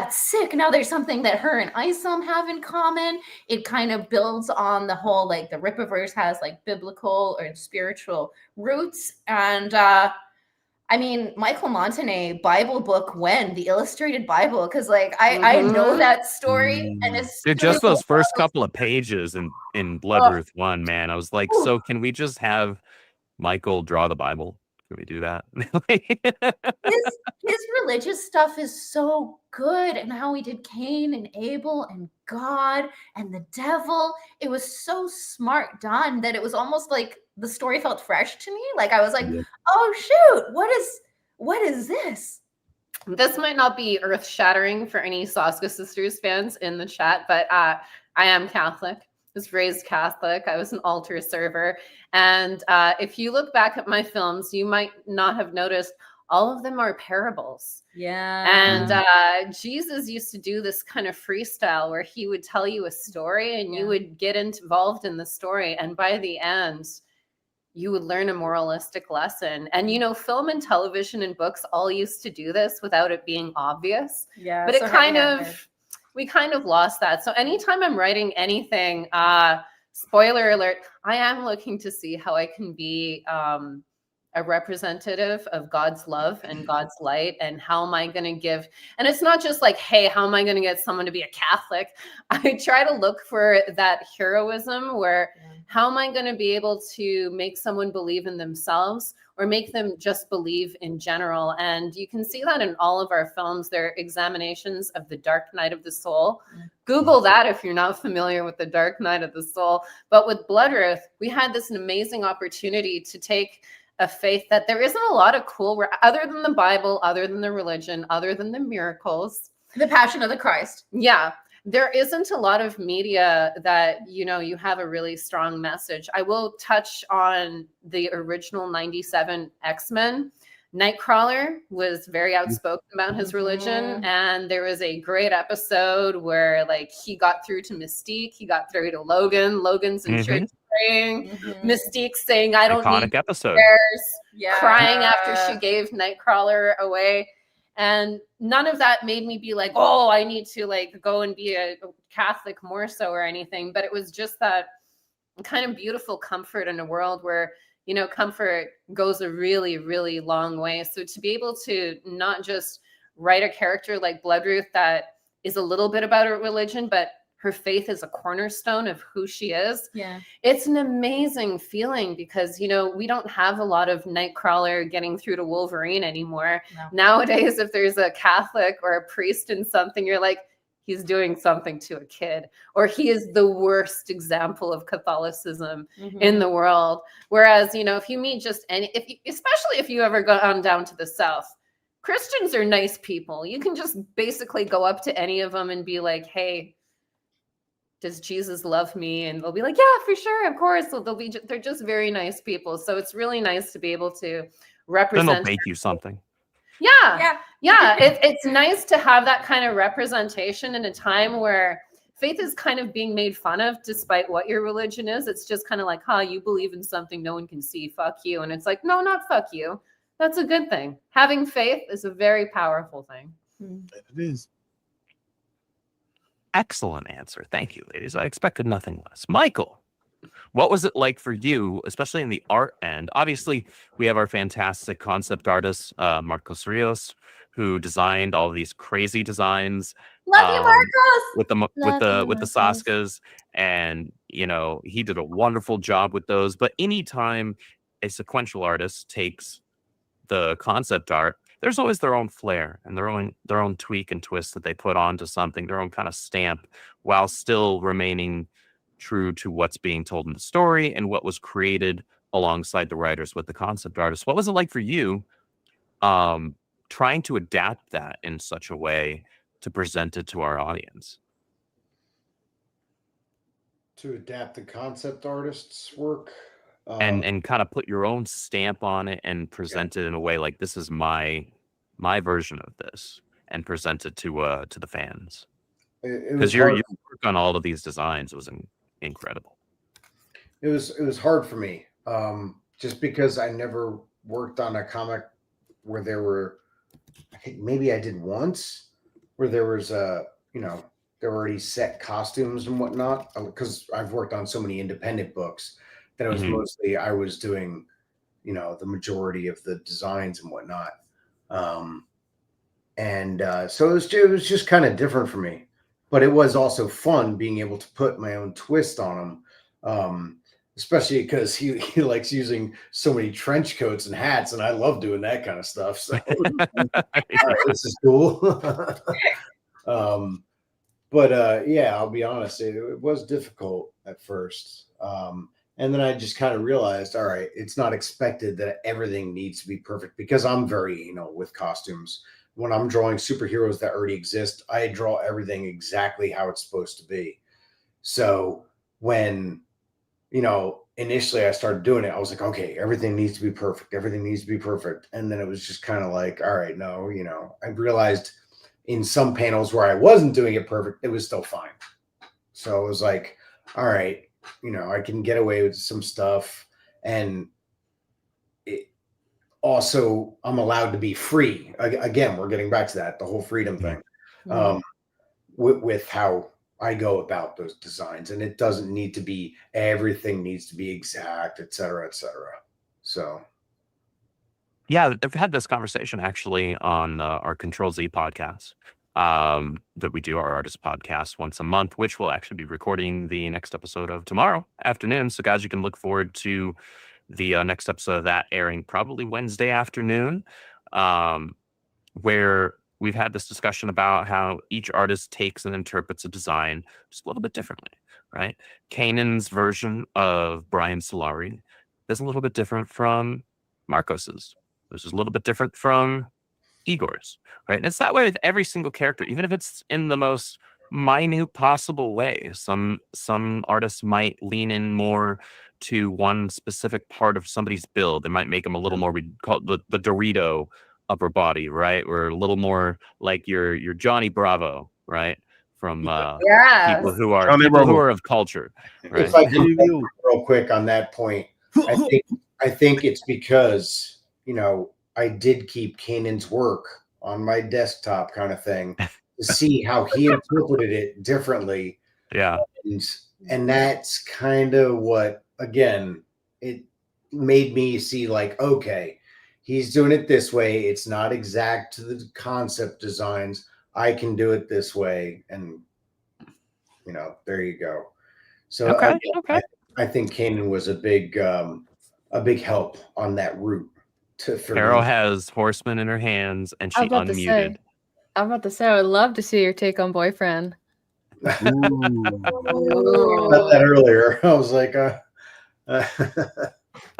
sick. Now there's something that her and Isom have in common. It kind of builds on the whole, like the Rippaverse has like biblical or spiritual roots. And I mean, Michael Montagne Bible book when the illustrated Bible, because like I know that story, and it's dude, just those first couple of pages in Bloodruth 1, man, I was like, so can we just have Michael draw the Bible? Can we do that? his religious stuff is so good, and how he did Cain and Abel and God and the devil. It was so smart done that it was almost like the story felt fresh to me. Like I was like, oh shoot, what is this? This might not be earth-shattering for any Saska Sisters fans in the chat, but I am Catholic. I was raised Catholic. I was an altar server. And if you look back at my films, you might not have noticed all of them are parables. Yeah. And Jesus used to do this kind of freestyle where he would tell you a story and you would get involved in the story. And by the end, you would learn a moralistic lesson. And, you know, film and television and books all used to do this without it being obvious. Yeah. But we kind of lost that. So anytime I'm writing anything, spoiler alert, I am looking to see how I can be a representative of God's love and God's light, and how am I going to give, and it's not just like, hey, how am I going to get someone to be a Catholic? I try to look for that heroism where how am I going to be able to make someone believe in themselves or make them just believe in general? And you can see that in all of our films. They're examinations of the dark night of the soul. Google that if you're not familiar with the dark night of the soul. But with Bloodruth, we had this amazing opportunity to take a faith that there isn't a lot of cool, other than the Bible, other than the religion, other than the miracles. The Passion of the Christ. Yeah. There isn't a lot of media that, you know, you have a really strong message. I will touch on the original 97 X-Men. Nightcrawler was very outspoken about his religion. And there was a great episode where like he got through to Mystique. He got through to Logan. Logan's in church praying. Mystique saying, I don't need episode. Prayers, crying after she gave Nightcrawler away. And none of that made me be like, oh, I need to like go and be a Catholic more so or anything. But it was just that kind of beautiful comfort in a world where, you know, comfort goes a really, really long way. So to be able to not just write a character like Bloodruth that is a little bit about her religion, but her faith is a cornerstone of who she is. Yeah. It's an amazing feeling because, you know, we don't have a lot of Nightcrawler getting through to Wolverine anymore. No. Nowadays, if there's a Catholic or a priest in something, you're like, he's doing something to a kid, or he is the worst example of Catholicism in the world. Whereas, you know, if you meet just especially if you ever go on down to the South, Christians are nice people. You can just basically go up to any of them and be like, hey, does Jesus love me? And they'll be like, yeah, for sure, of course. So they're just very nice people. So it's really nice to be able to represent. Then they'll bake you something. Yeah. It's nice to have that kind of representation in a time where faith is kind of being made fun of, despite what your religion is. It's just kind of like, you believe in something no one can see. Fuck you. And it's like, no, not fuck you. That's a good thing. Having faith is a very powerful thing. It is. Excellent answer. Thank you, ladies. I expected nothing less. Michael, what was it like for you, especially in the art end? Obviously, we have our fantastic concept artist, Marcos Rios, who designed all these crazy designs. Love you, Marcos. With the Saskas, and he did a wonderful job with those. But anytime a sequential artist takes the concept art, there's always their own flair and their own tweak and twist that they put onto something, their own kind of stamp, while still remaining true to what's being told in the story and what was created alongside the writers with the concept artists. What was it like for you trying to adapt that in such a way to present it to our audience? To adapt the concept artist's work? And kind of put your own stamp on it and present it in a way like, this is my version of this, and present it to the fans. Because your work on all of these designs was incredible. It was hard for me, just because I never worked on a comic where there were, I think maybe I did once, where there was there were already set costumes and whatnot. Because I've worked on so many independent books that it was mostly I was doing, the majority of the designs and whatnot. So it was just kind of different for me, but it was also fun being able to put my own twist on them. Especially because he likes using so many trench coats and hats, and I love doing that kind of stuff. So all right, this is cool. Yeah, I'll be honest, it was difficult at first. And then I just kind of realized, all right, it's not expected that everything needs to be perfect, because I'm very, with costumes. When I'm drawing superheroes that already exist, I draw everything exactly how it's supposed to be. So when, initially I started doing it, I was like, okay, everything needs to be perfect. Everything needs to be perfect. And then it was just kind of like, all right, no, I realized in some panels where I wasn't doing it perfect, it was still fine. So it was like, all right, I can get away with some stuff. And also, I'm allowed to be free. Again, we're getting back to that, the whole freedom thing, with how I go about those designs. And it doesn't need to be, everything needs to be exact, et cetera, et cetera. So. Yeah, I've had this conversation actually on our Control Z podcast that we do, our artist podcast, once a month, which we'll actually be recording the next episode of tomorrow afternoon. So guys, you can look forward to the next episode of that airing probably Wednesday afternoon, where we've had this discussion about how each artist takes and interprets a design just a little bit differently, right? Kanan's version of Brian Solari is a little bit different from Marcos's. This is a little bit different from Igor's, right? And it's that way with every single character, even if it's in the most minute possible way. Some artists might lean in more to one specific part of somebody's build. They might make them a little more, we call it the Dorito upper body, right? Or a little more like your Johnny Bravo, right? From people who are of culture. Right? If I can real quick on that point, I think it's because I did keep Kanan's work on my desktop, kind of thing, to see how he interpreted it differently. Yeah, and that's kind of what, again, it made me see, like, okay, he's doing it this way. It's not exact to the concept designs. I can do it this way, and there you go. So okay. I think Kanan was a big help on that route. Carol has Horseman in her hands, and she unmuted. I'm about to say, I would love to see your take on Boyfriend. About that earlier. I was like,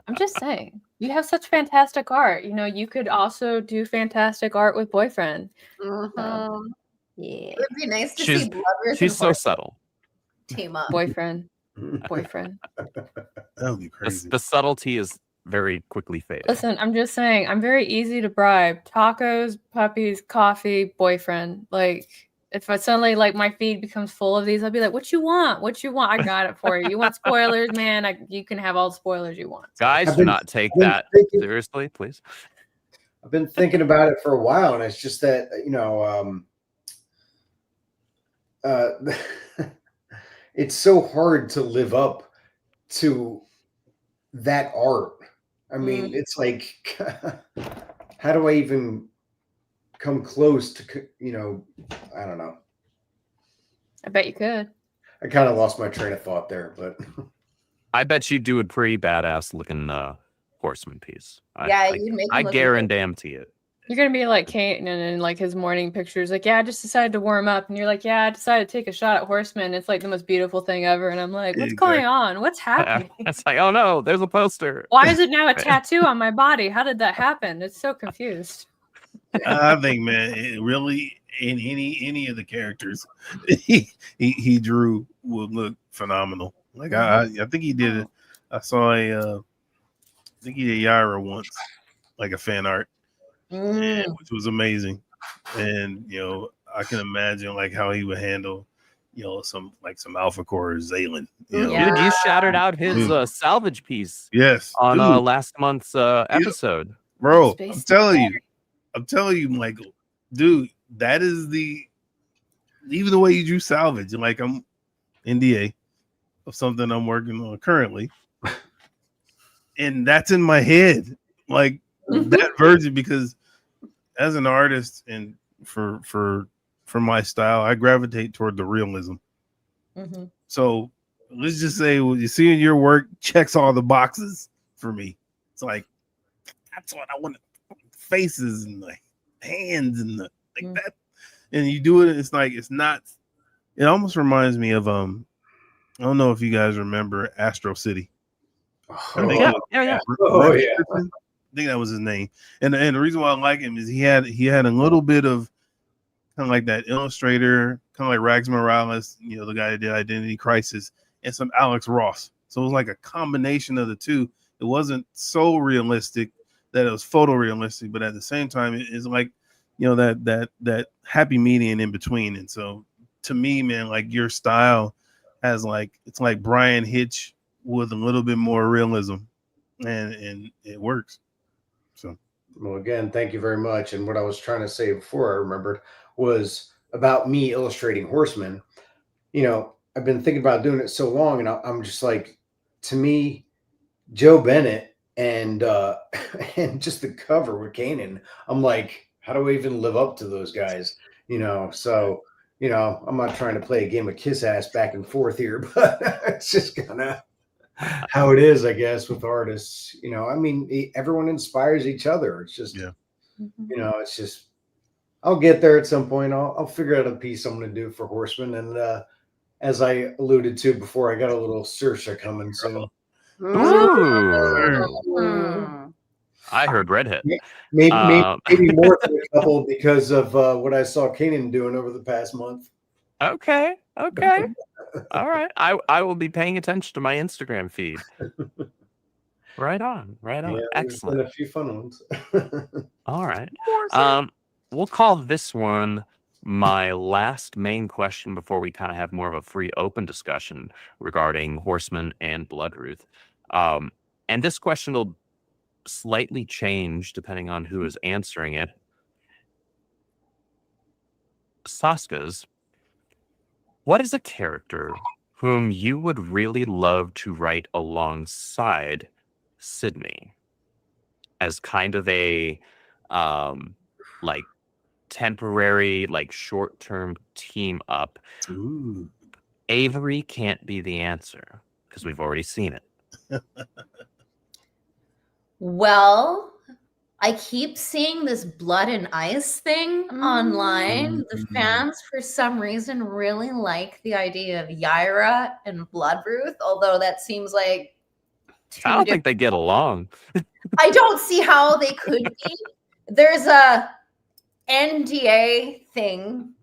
I'm just saying, you have such fantastic art. You know, you could also do fantastic art with Boyfriend. Mhm. It would be nice to see Bloodruth She's and so Horseman subtle. team up. Boyfriend. That would be crazy. The subtlety is very quickly fading. Listen, I'm just saying, I'm very easy to bribe. Tacos, puppies, coffee, Boyfriend. Like, if I suddenly, like, my feed becomes full of these, I'll be like, what you want? What you want? I got it for you. You want spoilers, man? You can have all the spoilers you want. Guys, do not take that seriously, please. I've been thinking about it for a while, and it's just that, it's so hard to live up to that art. I mean, it's like, how do I even come close to, I don't know. I bet you could. I kind of lost my train of thought there, but I bet you'd do a pretty badass looking Horseman piece. You'd make him I look guarantee it. You're gonna be like Kanan and like his morning pictures, like, yeah, I just decided to warm up, and you're like, yeah, I decided to take a shot at Horseman. It's like the most beautiful thing ever, and I'm like, what's going on? What's happening? It's like, oh no, there's a poster. Why is it now a tattoo on my body? How did that happen? It's so confused. I think, man, it really in any of the characters he drew would look phenomenal. Like I think he did it. I saw I think he did Yaira once, like a fan art. Which was amazing. And I can imagine like how he would handle some Alpha Core Zaylan. Dude, you shouted out his salvage piece on last month's episode. Bro, I'm telling you, Michael, dude, that is even the way you drew salvage. Like, I'm NDA of something I'm working on currently, and that's in my head, like that version, because as an artist and for my style, I gravitate toward the realism. So let's just say what you see in your work checks all the boxes for me. It's like, that's what I want. Faces and like hands and like that, and you do it. It's like, it's not. It almost reminds me of I don't know if you guys remember Astro City. Yeah. I think that was his name. And the reason why I like him is he had a little bit of kind of like that illustrator, kind of like Rags Morales, the guy that did Identity Crisis, and some Alex Ross. So it was like a combination of the two. It wasn't so realistic that it was photorealistic, but at the same time, it's like, that happy median in between. And so to me, man, like your style has it's like Brian Hitch with a little bit more realism, and it works. So, well, again, thank you very much. And what I was trying to say before I remembered was about me illustrating Horseman. I've been thinking about doing it so long, and I'm just like, to me, Joe Bennett and just the cover with Kanan, I'm like, how do I even live up to those guys? So I'm not trying to play a game of kiss ass back and forth here, but it's just kind of how it is, I guess, with artists. I mean, everyone inspires each other. It's just, it's just, I'll get there at some point. I'll figure out a piece I'm going to do for Horseman. And as I alluded to before, I got a little Saoirse coming soon. I heard redhead. Maybe more than a couple because of what I saw Kanan doing over the past month. Okay. All right. I will be paying attention to my Instagram feed. Right on. Yeah, excellent. A few fun ones. All right. We'll call this one my last main question before we kind of have more of a free open discussion regarding Horseman and Bloodruth. And this question will slightly change depending on who is answering it. Saska's, what is a character whom you would really love to write alongside Sydnee as kind of a like temporary, like short-term team up? Ooh. Avery can't be the answer because we've already seen it. Well, I keep seeing this blood and ice thing online. The fans, for some reason, really like the idea of Yaira and Bloodruth, although that seems like I don't think they get along. I don't see how they could be. There's a NDA thing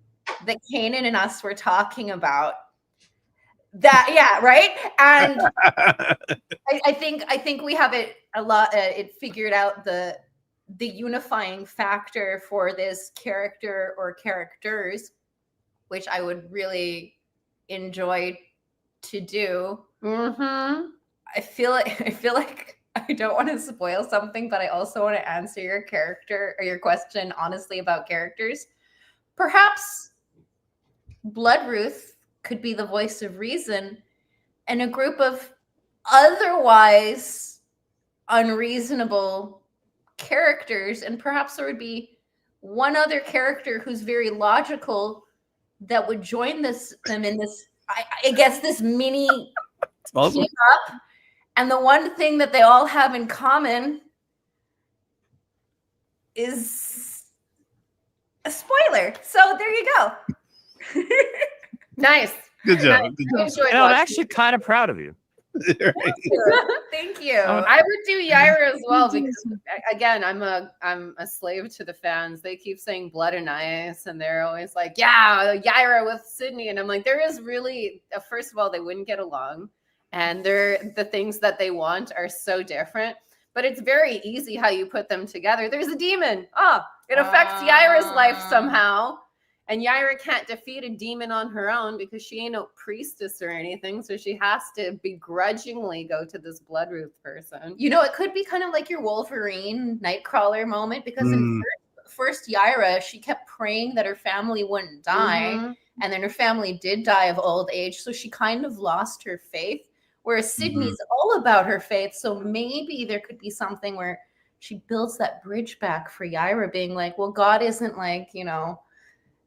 that Kanan and us were talking about. That right. And I think we have it figured out the unifying factor for this character or characters, which I would really enjoy to do. I feel like I don't want to spoil something, but I also want to answer your character or your question honestly about characters. Perhaps Bloodruth could be the voice of reason, and a group of otherwise unreasonable characters, and perhaps there would be one other character who's very logical that would join them in this, I guess, this mini Awesome. team up. And the one thing that they all have in common is a spoiler. So there you go. Nice. Good job. Nice. Good job. Enjoyed I'm watching. actually kind of proud of you. Thank you. I would do Yaira as well because again, I'm a slave to the fans. They keep saying blood and ice, and they're always like, yeah, Yaira with Sydnee, and I'm like, there is really first of all, they wouldn't get along, and the things that they want are so different. But it's very easy how you put them together. There's a demon. Oh, it affects Yaira's life somehow. And Yaira can't defeat a demon on her own because she ain't no priestess or anything. So she has to begrudgingly go to this Bloodruth person. You know, it could be kind of like your Wolverine Nightcrawler moment, because in first Yaira, she kept praying that her family wouldn't die. And then her family did die of old age. So she kind of lost her faith. Whereas Sydnee's all about her faith. So maybe there could be something where she builds that bridge back for Yaira, being like, well, God isn't like,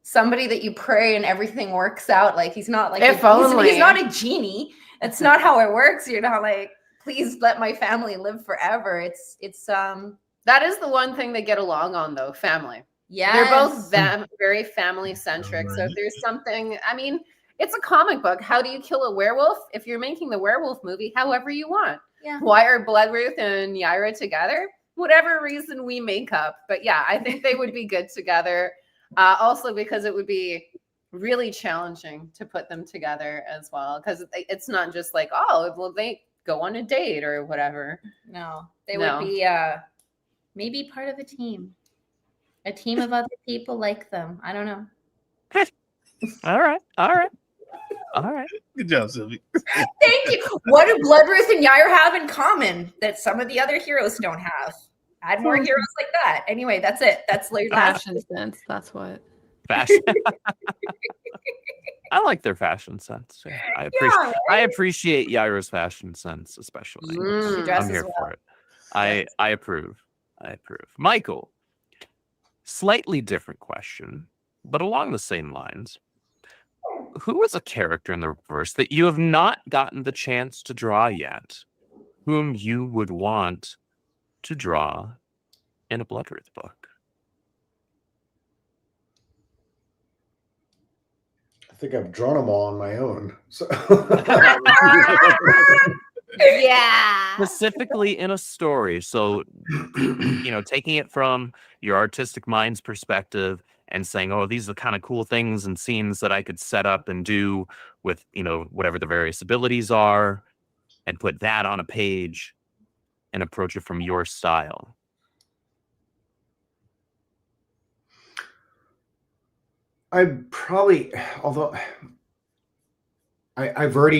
somebody that you pray and everything works out. Like he's not like If only. He's not a genie. That's not how it works. You're not like, please let my family live forever. It's that is the one thing they get along on though, family. Yeah, they're both very family centric. So if there's something, I mean, it's a comic book. How do you kill a werewolf? If you're making the werewolf movie, however you want. Yeah. Why are Bloodruth and Yaira together? Whatever reason we make up. But yeah, I think they would be good together. Also because it would be really challenging to put them together as well. Because it's not just like, oh, well, they go on a date or whatever. No, they would be maybe part of a team of other people like them. I don't know. All right. Good job, Sylvie. Thank you. What do Bloodruth and Yaira have in common that some of the other heroes don't have? Add more heroes like that. Anyway, that's it. That's your last. Fashion sense. That's what. Fashion. I like their fashion sense. Yeah, I appreciate Yaira's fashion sense, especially. She dresses I'm here well. for it. I approve. Michael, slightly different question, but along the same lines. Who is a character in the Rippaverse that you have not gotten the chance to draw yet, whom you would want to draw in a Bloodruth book? I think I've drawn them all on my own. So. Yeah. Specifically in a story. So, taking it from your artistic mind's perspective and saying, oh, these are the kind of cool things and scenes that I could set up and do with, whatever the various abilities are, and put that on a page and approach it from your style. I've already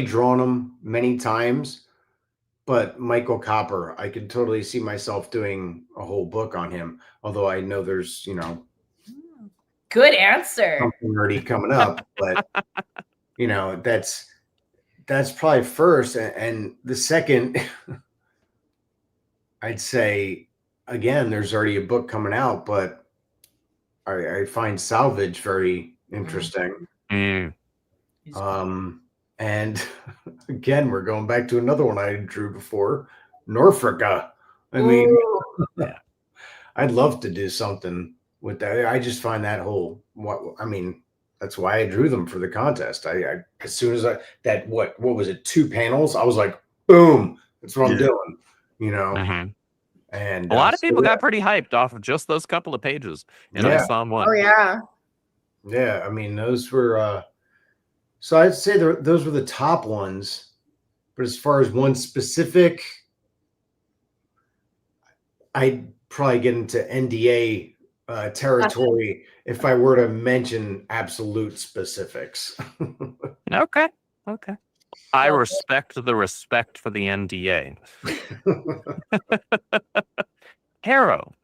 drawn them many times, but Michael Copper, I could totally see myself doing a whole book on him. Although I know there's, Good answer. something already coming up, but that's probably first. And the second, I'd say, again, there's already a book coming out, but I find Salvage very interesting. And again, we're going back to another one I drew before, Norfolka. I mean, I'd love to do something with that. I just find that that's why I drew them for the contest. I as soon as what was it, 2 panels, I was like, boom, That's what I'm Yeah. doing, you know. Mhm. And A lot of people yeah. got pretty hyped off of just those couple of pages in Yeah. Psalm 1. Oh yeah. Yeah, I mean, those were so I'd say those were the top ones. But as far as one specific, I'd probably get into NDA territory if I were to mention absolute specifics. Okay. I respect the respect for the NDA. Harrow,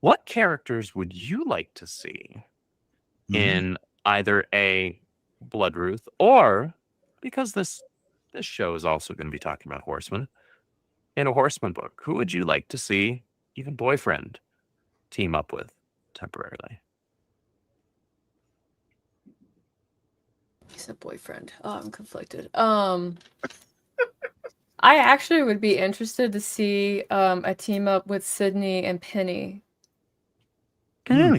what characters would you like to see in either a Bloodruth or, because this show is also going to be talking about Horseman, in a Horseman book, who would you like to see, even boyfriend, team up with temporarily? He said boyfriend. Oh, I'm conflicted. I actually would be interested to see a team up with Sydnee and Penny. Oh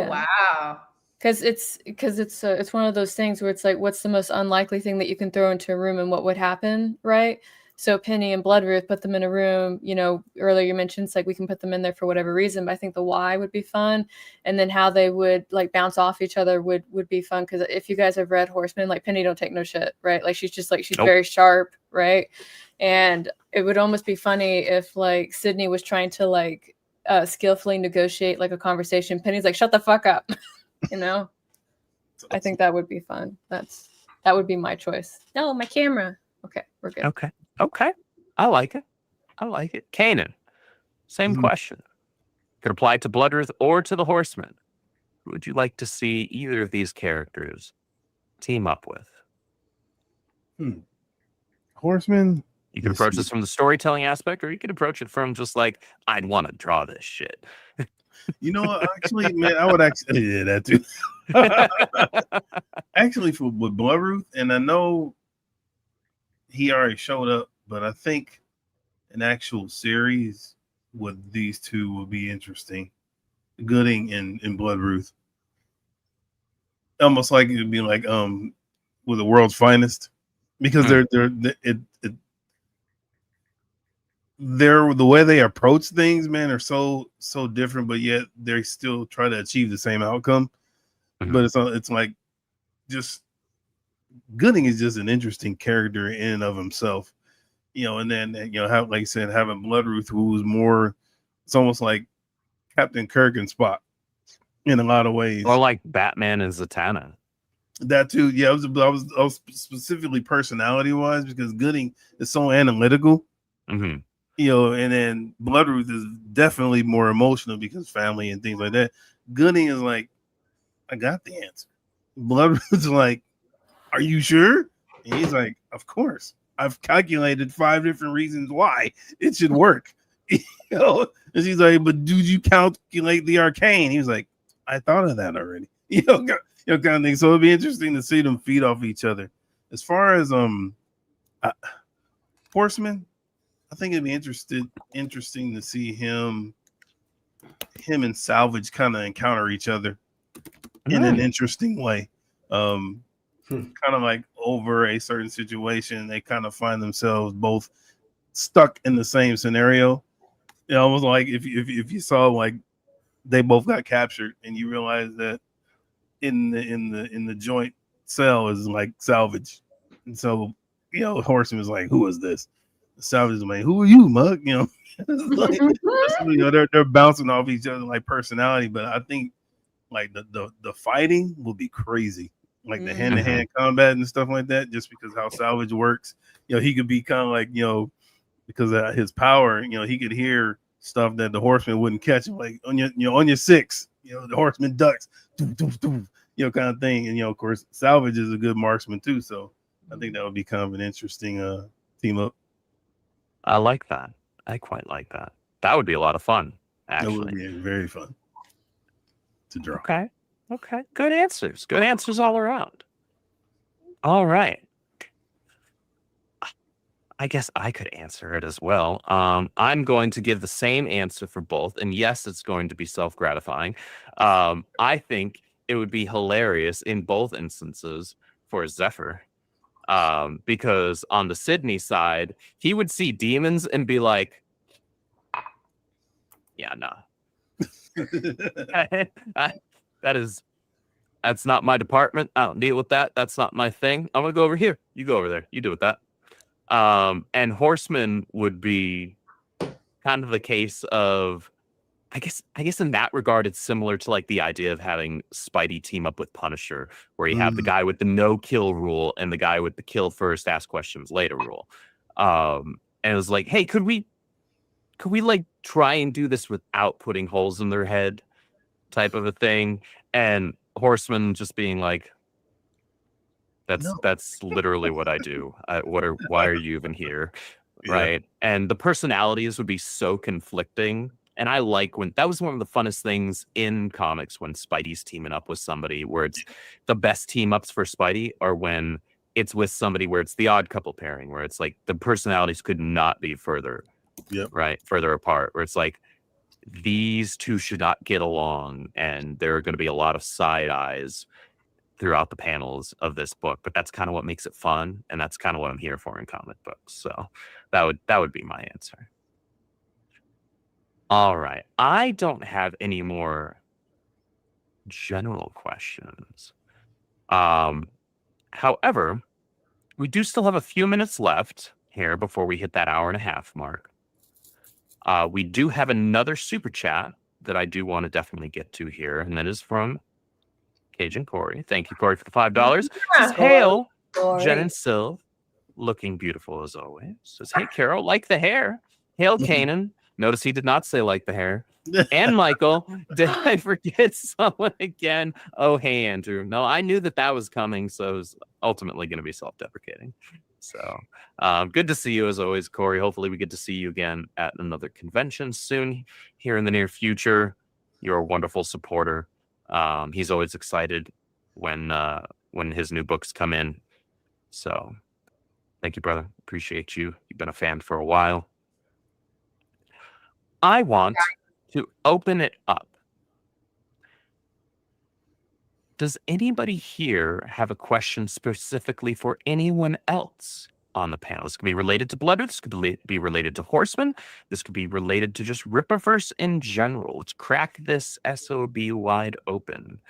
Yeah. wow. Because it's one of those things where it's like, what's the most unlikely thing that you can throw into a room and what would happen, right? So Penny and Bloodruth, put them in a room. You know, earlier you mentioned it's like we can put them in there for whatever reason, but I think the why would be fun, and then how they would like bounce off each other would be fun. Because if you guys have read Horseman, like Penny don't take no shit, right? Like she's just like she's very sharp, right? And it would almost be funny if like Sydnee was trying to like skillfully negotiate like a conversation. Penny's like, shut the fuck up. You know, awesome. I think that would be fun. That would be my choice. No, my camera. Okay, we're good. Okay. I like it. Kanan, same question. Could apply to Bloodruth or to the Horseman. Who would you like to see either of these characters team up with? Horseman. You could approach this from the storytelling aspect, or you could approach it from just like, I'd want to draw this shit. You know what? Actually, man, I would actually, yeah, that too. Actually, with Bloodruth, and I know he already showed up, but I think an actual series with these two would be interesting. Gooding and Bloodruth. Almost like it'd be like with the world's finest, because they're the way they approach things, man, are so different, but yet they still try to achieve the same outcome. But it's like just Gooding is just an interesting character in and of himself, you know. And then like I said, having Bloodruth, who was more, it's almost like Captain Kirk and Spock in a lot of ways, or like Batman and Zatanna. That too, yeah. I was specifically personality wise, because Gooding is so analytical. You know, and then Bloodruth is definitely more emotional because family and things like that. Gooding is like, I got the answer. Bloodruth's like, are you sure? And he's like, of course. I've calculated 5 different reasons why it should work. You know, and she's like, but did you calculate the arcane? He was like, I thought of that already. You know, kind of thing. So it'd be interesting to see them feed off each other. As far as Horseman, I think it'd be interesting to see him and Salvage kind of encounter each other in an interesting way. Kind of like over a certain situation, they kind of find themselves both stuck in the same scenario. You know, almost like if you saw like they both got captured and you realize that in the joint cell is like Salvage, and so Horseman is like, who is this? Salvage is like, who are you, mug? You know, they're bouncing off each other like personality. But I think like the fighting will be crazy, like the hand-to-hand combat and stuff like that, just because how Salvage works. He could be kind of like, because of his power, he could hear stuff that the Horseman wouldn't catch, like on your 6, the Horseman ducks, kind of thing. And of course, Salvage is a good marksman too, so I think that would be kind of an interesting team up. I like that. I quite like that. That would be a lot of fun, actually. That would be very fun to draw. Okay. Good answers. Good answers all around. All right. I guess I could answer it as well. I'm going to give the same answer for both. And yes, it's going to be self-gratifying. I think it would be hilarious in both instances for Zephr. Because on the Sydnee side, he would see demons and be like, yeah, nah. That's not my department. I don't deal with that. That's not my thing. I'm gonna go over here. You go over there. You do with that. And Horseman would be kind of the case of, I guess in that regard, it's similar to like the idea of having Spidey team up with Punisher, where you have the guy with the no kill rule and the guy with the kill first, ask questions later rule. And it was like, hey, could we like try and do this without putting holes in their head, type of a thing? And Horseman just being like, that's literally what I do. Why are you even here? Yeah. Right. And the personalities would be so conflicting. And I like when that was one of the funnest things in comics, when Spidey's teaming up with somebody, where it's the best team ups for Spidey are when it's with somebody where it's the odd couple pairing, where it's like the personalities could not be further apart, where it's like these two should not get along, and there are going to be a lot of side eyes throughout the panels of this book. But that's kind of what makes it fun, and that's kind of what I'm here for in comic books. So that would be my answer. All right. I don't have any more general questions. However, we do still have a few minutes left here before we hit that 1.5 hour mark. We do have another super chat that I do want to definitely get to here, and that is from Cajun Corey. Thank you, Corey, for the $5. Says, hail, Jen and Sylv, looking beautiful as always. Says, hey, Carol, like the hair. Hail, Kanan. Notice he did not say like the hair. And Michael, did I forget someone again? Oh, hey, Andrew. No, I knew that was coming, so it was ultimately going to be self-deprecating. So good to see you as always, Corey. Hopefully we get to see you again at another convention soon here in the near future. You're a wonderful supporter. He's always excited when his new books come in. So thank you, brother. Appreciate you. You've been a fan for a while. I want to open it up. Does anybody here have a question specifically for anyone else on the panel? This could be related to Bloodruth. This could be related to Horseman. This could be related to just Rippaverse in general. Let's crack this SOB wide open,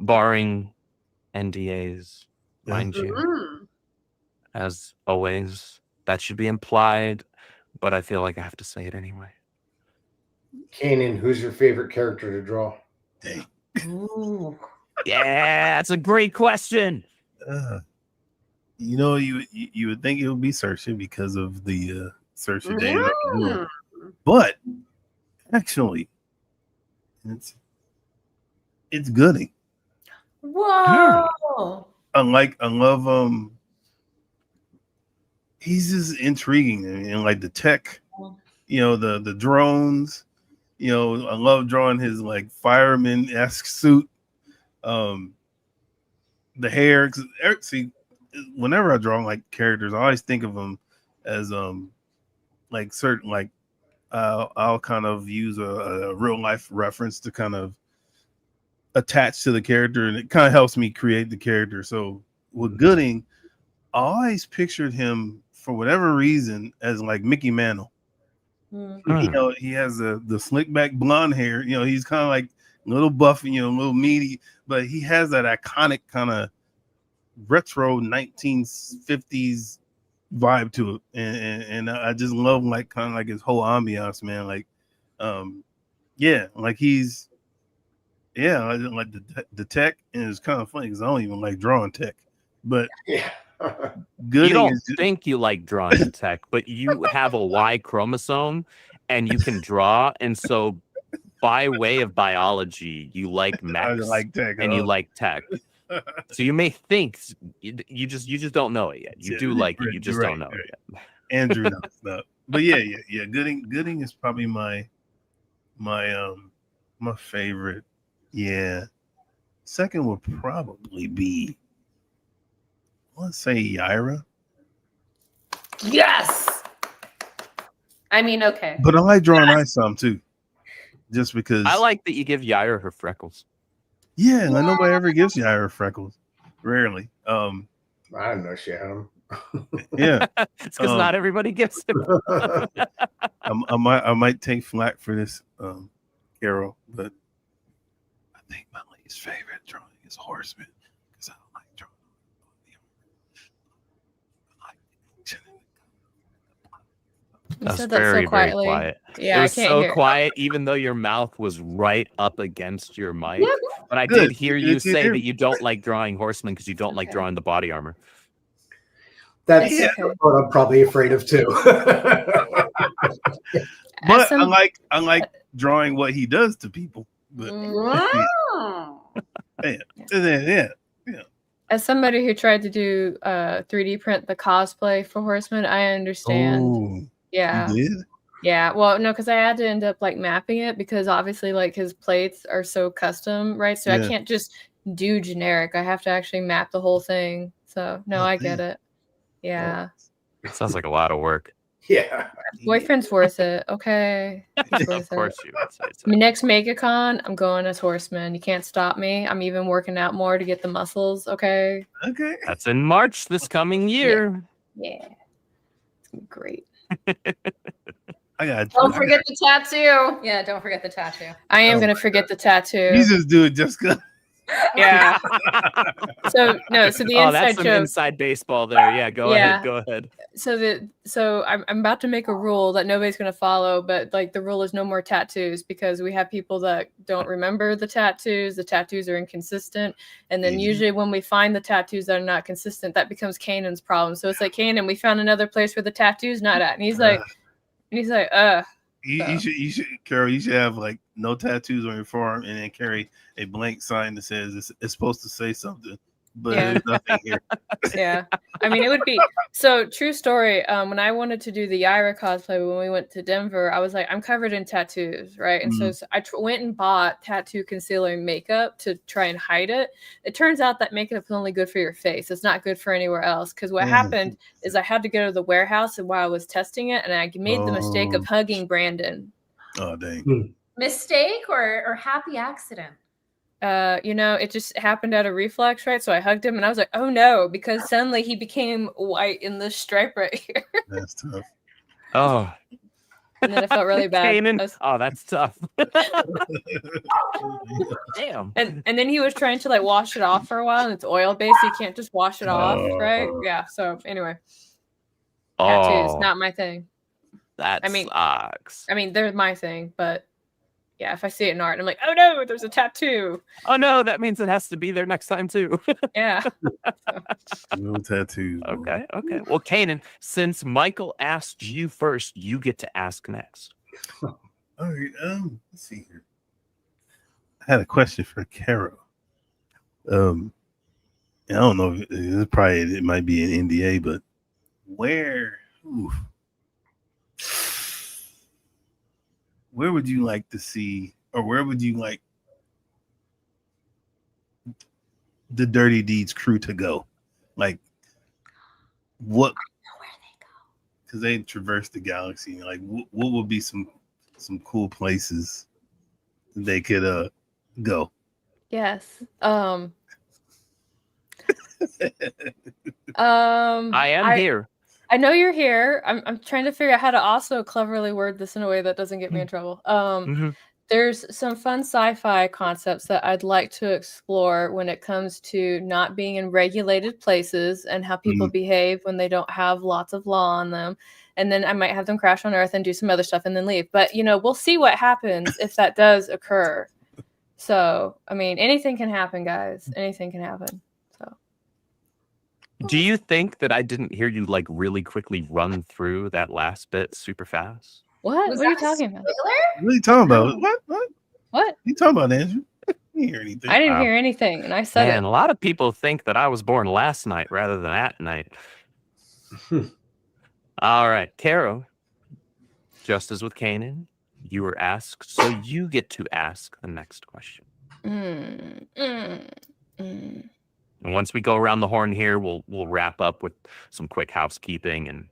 barring NDAs, mind you. As always, that should be implied, but I feel like I have to say it anyway. Kanan, who's your favorite character to draw? Dang. Ooh. Yeah, that's a great question. You would think it would be Searching because of the Searching Day. But actually, it's Gooding. Whoa. I love he's just intriguing, and like the tech, the drones. I love drawing his like fireman-esque suit. The hair. See, whenever I draw like characters, I always think of them as like certain like I'll kind of use a real life reference to kind of attach to the character, and it kind of helps me create the character. So with Gooding, I always pictured him for whatever reason as like Mickey Mantle. He has the slick back blonde hair. He's kind of like a little buff, a little meaty, but he has that iconic kind of retro 1950s vibe to it, and I just love like kind of like his whole ambiance, man. Like, like he's, I just like the tech, and it's kind of funny because I don't even like drawing tech, but You don't think you like drawing tech, but you have a Y chromosome and you can draw, and so by way of biology, you like mechs and you like tech. So you may think you just don't know it yet. You do like it, you just don't know it yet. Andrew knows that. But yeah. Gooding is probably my favorite. Yeah. Second would probably be, let's say, Yaira. Yes. I mean, okay. But I like drawing ice some too. Just because I like that you give Yaira her freckles. Yeah, like nobody ever gives Yaira freckles. Rarely. I don't know she had them. Yeah, It's because not everybody gives it. I might take flack for this, Carol, but I think my least favorite drawing is Horseman because I don't like drawing. You said That's that very, so quietly. very quiet. Yeah, It was I can't so hear. quiet, even though your mouth was right up against your mic. Yeah. But I Good. did hear Good you to say hear. that you don't like drawing Horseman because you don't like Okay. drawing the body armor. That's Yeah. Okay. what I'm probably afraid of too. But some- I like drawing what he does to people. But Wow. yeah. As somebody who tried to do 3D print the cosplay for Horseman, I understand. Oh, Yeah. you did? Yeah. Well, no, because I had to end up like mapping it because obviously like his plates are so custom, right? So I Yeah. can't just do generic. I have to actually map the whole thing. So no, Oh, I get man. it. Yeah. Sounds like a lot of work. Yeah. Boyfriend's worth it. Okay. He's Of worth course it. you would say so. My next MegaCon, I'm going as Horseman. You can't stop me. I'm even working out more to get the muscles. Okay. Okay. That's in March this coming year. Yeah. It's gonna be great. I got Don't forget the tattoo. Yeah, don't forget the tattoo. I am Oh gonna my forget the tattoo. You just do it just because. Yeah. So no, so the Oh, inside that's some joke. inside baseball there. Yeah, go Yeah. ahead. Go ahead. So I'm about to make a rule that nobody's gonna follow, but like the rule is no more tattoos because we have people that don't remember the tattoos. The tattoos are inconsistent, and then usually when we find the tattoos that are not consistent, that becomes Kanan's problem. So it's like, Kanan, we found another place where the tattoo's not at, and he's like, You should, Carol. You should have like no tattoos on your forearm, and then carry a blank sign that says it's supposed to say something, but Yeah. there's nothing here. Yeah, I mean, it would be so true story. When I wanted to do the Yaira cosplay when we went to Denver, I was like, I'm covered in tattoos, right? And so I went and bought tattoo concealer and makeup to try and hide it. It turns out that makeup is only good for your face. It's not good for anywhere else. Because what happened is I had to go to the warehouse and while I was testing it, and I made the mistake of hugging Brandon. Oh dang! Mistake or happy accident? It just happened out of reflex, right? So I hugged him and I was like, oh no, because suddenly he became white in this stripe right here. That's tough. Oh, And then I felt really bad. Kanan. Oh, that's tough. Damn. And then he was trying to like wash it off for a while, and it's oil based, so you can't just wash it off, right? Yeah. So anyway, tattoos, not my thing. That sucks. I mean, they're my thing, but yeah, if I see it in art, I'm like, oh no, there's a tattoo. Oh no, that means it has to be there next time too. Yeah. No tattoos. Okay. Well, Kanan, since Michael asked you first, you get to ask next. All right. Let's see here. I had a question for Carol. I don't know. It might be an NDA, but where would you like to see, or where would you like the Dirty Deeds crew to go? Like, what? Where they go? Because they traverse the galaxy. Like, what would be some cool places they could go? Yes. I am here. I know you're here. I'm trying to figure out how to also cleverly word this in a way that doesn't get me in trouble. There's some fun sci-fi concepts that I'd like to explore when it comes to not being in regulated places and how people behave when they don't have lots of law on them. And then I might have them crash on Earth and do some other stuff and then leave. But, we'll see what happens if that does occur. So, I mean, anything can happen, guys. Anything can happen. So. Do you think that I didn't hear you like really quickly run through that last bit super fast? What? Was What are you that talking about? What are you talking about? What? What? You talking about, Andrew? You didn't hear anything. I didn't hear anything, and I said Man, it. a lot of people think that I was born last night rather than at night. All right, Caro, just as with Kanan, you were asked, so you get to ask the next question. And once we go around the horn here, we'll wrap up with some quick housekeeping and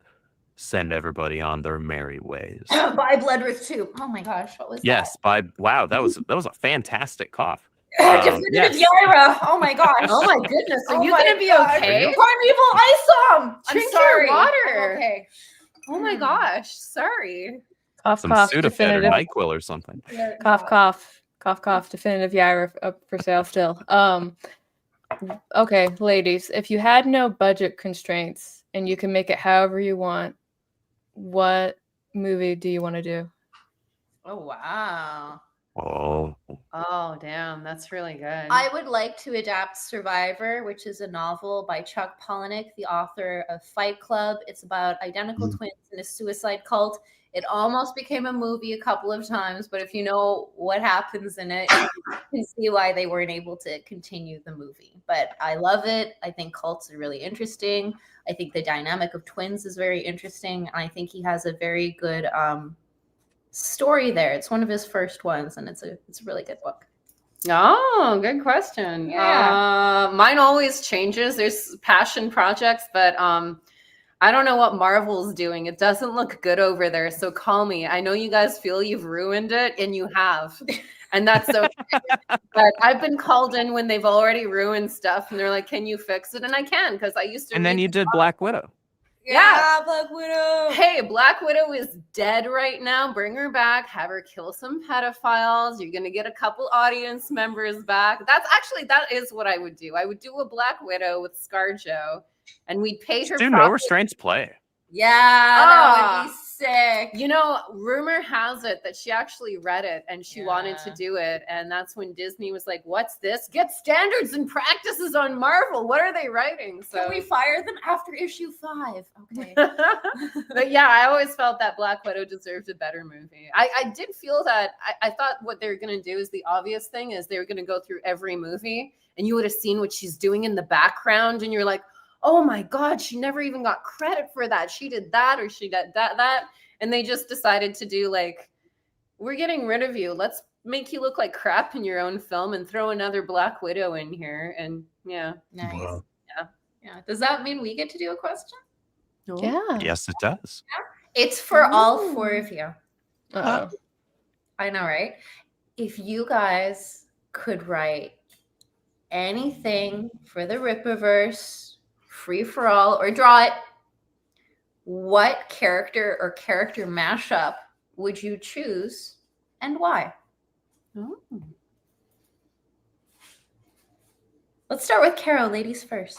send everybody on their merry ways. By Bloodruth too. Oh my gosh, what was that? Yes, wow, that was a fantastic cough. Definitive Yaira. Oh my gosh. Oh my goodness. Are Oh you my gonna be God. okay? Primeval Isom. Drink sorry. your water. Okay. Oh my gosh. Sorry. Cough, Some cough, Sudafed or definitive. NyQuil or something. Cough, cough, cough, cough. Definitive Yaira up for sale still. Okay, ladies, if you had no budget constraints and you can make it however you want, what movie do you want to do? Oh wow. Oh, Oh damn, that's really good. I would like to adapt Survivor, which is a novel by Chuck Palahniuk, the author of Fight Club. It's about identical twins in a suicide cult. It almost became a movie a couple of times, but if you know what happens in it, you can see why they weren't able to continue the movie. But I love it. I think cults are really interesting. I think the dynamic of twins is very interesting. And I think he has a very good story there. It's one of his first ones, and it's a really good book. Oh, good question. Yeah. Mine always changes. There's passion projects, but I don't know what Marvel's doing. It doesn't look good over there. So call me. I know you guys feel you've ruined it, and you have. And that's okay. But I've been called in when they've already ruined stuff, and they're like, "Can you fix it?" And I can, because I used to. and then you did Black Widow. Yeah, Black Widow. Hey, Black Widow is dead right now. Bring her back. Have her kill some pedophiles. You're gonna get a couple audience members back. That is what I would do. I would do a Black Widow with ScarJo, and we'd pay her. Do No Restraints play. Yeah, that would be sick. You know, rumor has it that she actually read it and she wanted to do it. And that's when Disney was like, what's this? Get standards and practices on Marvel. What are they writing? So Can we fire them after issue 5? Okay. But yeah, I always felt that Black Widow deserved a better movie. I did feel that I thought what they were going to do is the obvious thing is they were going to go through every movie and you would have seen what she's doing in the background. And you're like, oh my God, she never even got credit for that. She did that or she did that. And they just decided to do like, we're getting rid of you. Let's make you look like crap in your own film and throw another Black Widow in here. And yeah. Nice. Wow. Yeah. Does that mean we get to do a question? Yeah. Yes, it does. It's for all 4 of you. Uh-oh. I know, right? If you guys could write anything for the Rippaverse, free for all, or draw it, what character or character mashup would you choose and why? Oh. Let's start with Carol, ladies first.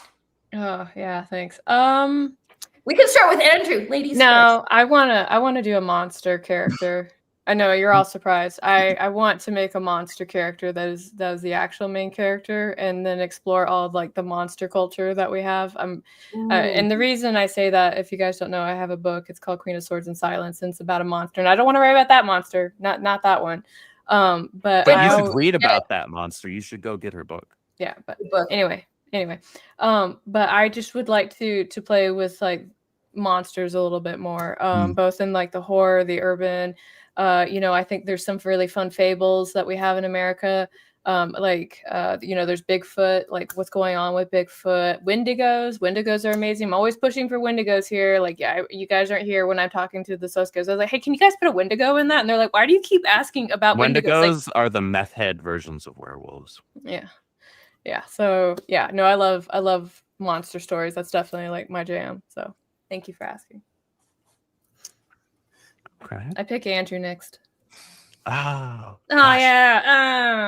Oh, yeah, thanks. We can start with Andrew, ladies No, I wanna do a monster character. I know you're all surprised. I want to make a monster character that is the actual main character, and then explore all of like the monster culture that we have. And the reason I say that, if you guys don't know, I have a book. It's called Queen of Swords and Silence, and it's about a monster. And I don't want to write about that monster, not that one. But you should read about that monster. You should go get her book. Yeah, but book. anyway. But I just would like to play with like monsters a little bit more, both in like the horror, the urban. I think there's some really fun fables that we have in America. There's Bigfoot, like what's going on with Bigfoot. Wendigos are amazing. I'm always pushing for Wendigos here. Like, yeah, you guys aren't here when I'm talking to the Soskos. I was like, hey, can you guys put a Wendigo in that? And they're like, why do you keep asking about Wendigos? Wendigos are the meth head versions of werewolves. Yeah. So yeah, no, I love monster stories. That's definitely like my jam. So thank you for asking. Okay. I pick Andrew next. Oh. Yeah.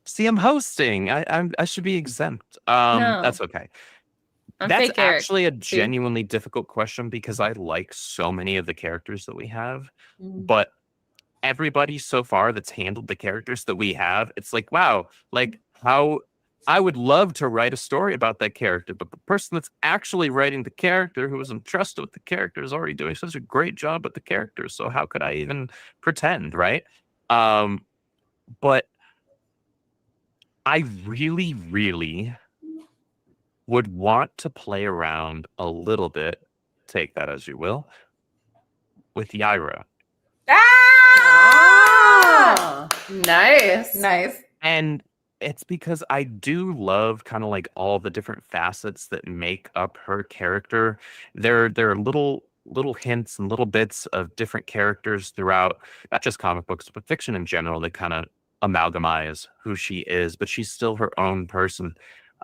See, I'm hosting. I should be exempt. No. That's okay. I'm That's fake Eric. actually a genuinely difficult question because I like so many of the characters that we have, but everybody so far that's handled the characters that we have, it's like, wow, like how I would love to write a story about that character, but the person that's actually writing the character, who is entrusted with the character, is already doing such a great job with the character. So how could I even pretend, right? But I really, really would want to play around a little bit, take that as you will, with Yaira. Ah! Nice. And it's because I do love kind of like all the different facets that make up her character. There are little hints and little bits of different characters throughout, not just comic books, but fiction in general, that kind of amalgamize who she is, but she's still her own person.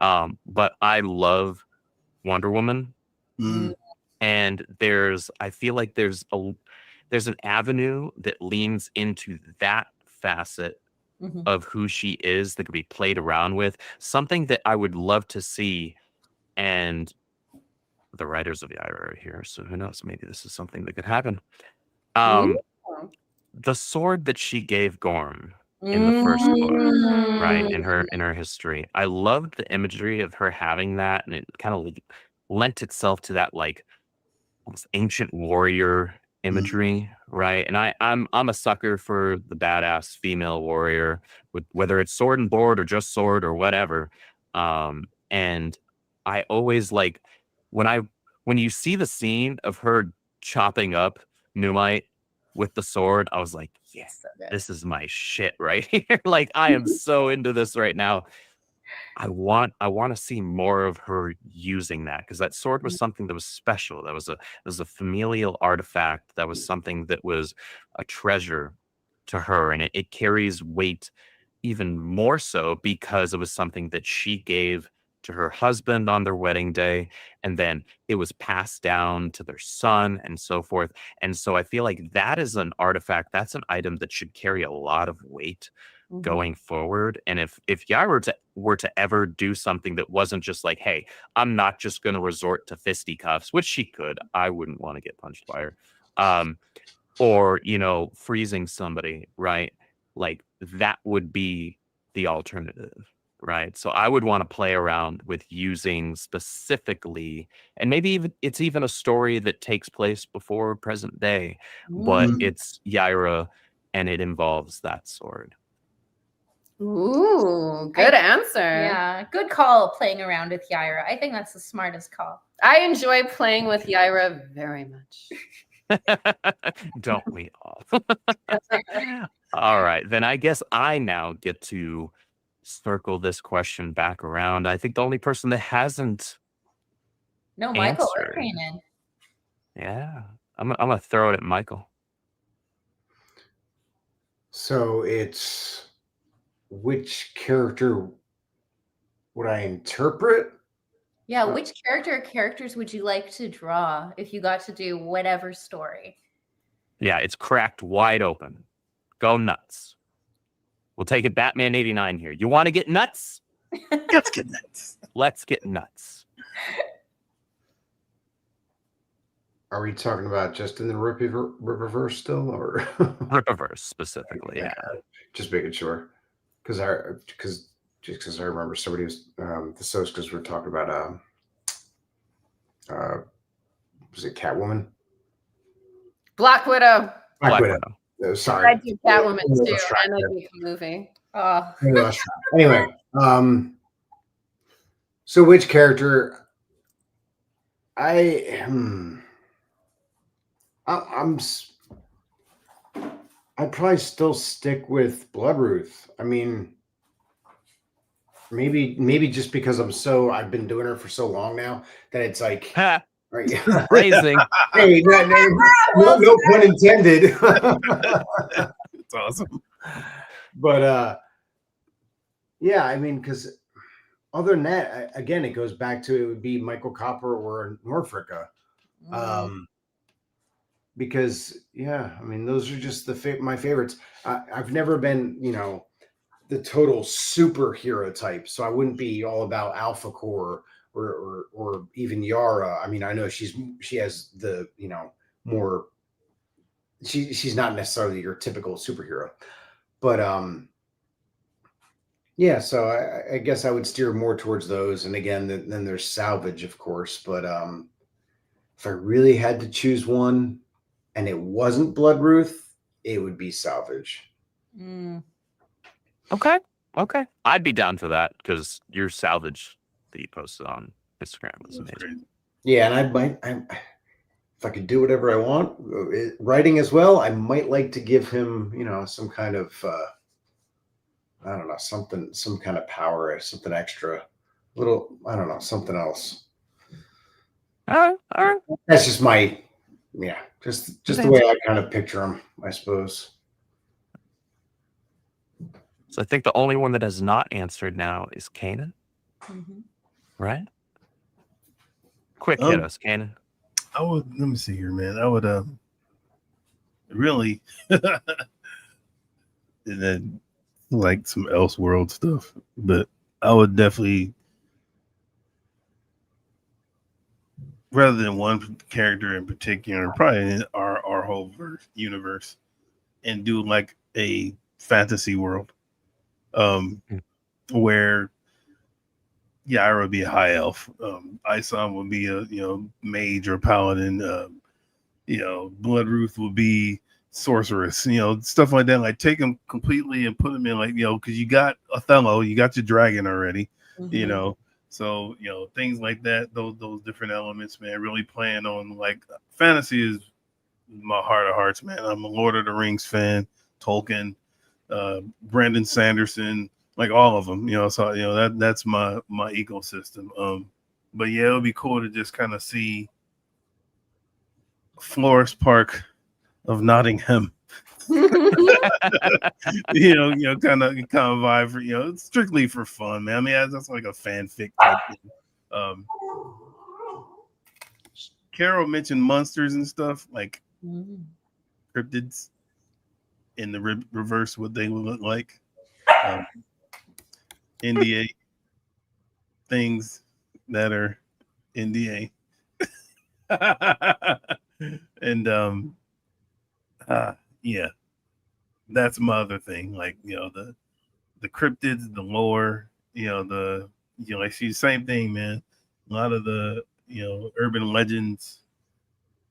But I love Wonder Woman, and I feel like there's an avenue that leans into that facet of who she is that could be played around with. Something that I would love to see, and the writers of Yaira are here, so who knows? Maybe this is something that could happen. The sword that she gave Gorm in the first book, right, in her history. I loved the imagery of her having that, and it kind of lent itself to that like almost ancient warrior imagery, right? And I'm a sucker for the badass female warrior, with whether it's sword and board or just sword or whatever. And I always like when you see the scene of her chopping up Numite with the sword, I was like, yes, this is my shit right here. Like, I am so into this right now. I want to see more of her using that, because that sword was something that was special. That was a familial artifact. That was something that was a treasure to her, and it carries weight even more so because it was something that she gave to her husband on their wedding day, and then it was passed down to their son and so forth. And so I feel like that is an artifact, that's an item that should carry a lot of weight going forward. And if Yaira were to ever do something that wasn't just like, hey, I'm not just going to resort to fisticuffs, which she could, I wouldn't want to get punched by her, or freezing somebody, right? Like, that would be the alternative, right? So I would want to play around with using specifically, and maybe it's even a story that takes place before present day, but it's Yaira and it involves that sword. Ooh, good answer. Yeah, good call playing around with Yaira. I think that's the smartest call. I enjoy playing with Yaira very much. Don't we all? All right, then I guess I now get to circle this question back around. I think the only person that hasn't Michael or answered. Kanan. Yeah, I'm gonna throw it at Michael. So it's, which character would I interpret? Yeah, which character or characters would you like to draw if you got to do whatever story? Yeah, it's cracked wide open. Go nuts. We'll take it Batman 89 here. You want to get nuts? Let's get nuts. Let's get nuts. Are we talking about just in the Rippaverse still, or Rippaverse specifically? Yeah. Just making sure, because I remember somebody was the Soskas were talking about was it Catwoman? Black Widow. Black Widow. Sorry, I do Catwoman too, and I do the movie. Oh. Anyway, so which character? I'd probably still stick with Bloodruth. I mean, maybe just because I've been doing her for so long now that it's like, right? Phrasing. Hey, no pun intended. It's awesome. But yeah, I mean, because other than that, again, it goes back to, it would be Michael Copper or Norfrika. Because yeah, I mean, those are just my favorites. I've never been, the total superhero type, so I wouldn't be all about Alpha Core or even Yara. I mean, I know she has the more. She's not necessarily your typical superhero, but yeah. So I guess I would steer more towards those. And again, then there's Salvage, of course. But if I really had to choose one, and it wasn't Bloodruth, it would be Salvage. Okay. I'd be down for that, because your Salvage that you posted on Instagram was amazing. Yeah, and if I could do whatever I want, writing as well, I might like to give him, some kind of, I don't know, some kind of power, something extra, little, I don't know, something else. All right. That's just my, just the way I kind of picture him, I suppose. So I think the only one that has not answered now is Kanan. Right? Quick hit us, Kanan. I would, let me see here, man. I would really and then like some Elseworld stuff, but I would definitely, rather than one character in particular, probably in our whole universe, and do like a fantasy world, where Yaira would be a high elf, Isom would be a mage or paladin, Bloodruth would be sorceress, stuff like that. Like take them completely and put them in like because you got Othello, you got your dragon already, so things like that. Those different elements, man. Really playing on like fantasy is my heart of hearts, man. I'm a Lord of the Rings fan, Tolkien, Brandon Sanderson, like all of them. So that's my ecosystem. But yeah, it would be cool to just kind of see Florist Park of Nottingham. kind of vibe for it's strictly for fun, man. I mean, that's like a fanfic type thing. Carol mentioned monsters and stuff like cryptids in the reverse, what they would look like. NDA things that are NDA. And yeah, that's my other thing. Like the cryptids, the lore, I see the same thing, man. A lot of the urban legends,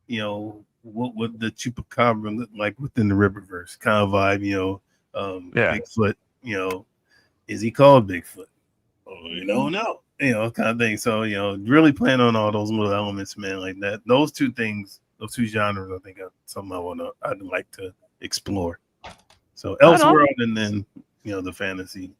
what would the chupacabra look like within the Rippaverse kind of vibe, Bigfoot, is he called Bigfoot? Oh, you don't know, kind of thing. So, really playing on all those little elements, man, like that. Those two things, those two genres, I think are something I'd like to explore. So Elseworld and then, the fantasy,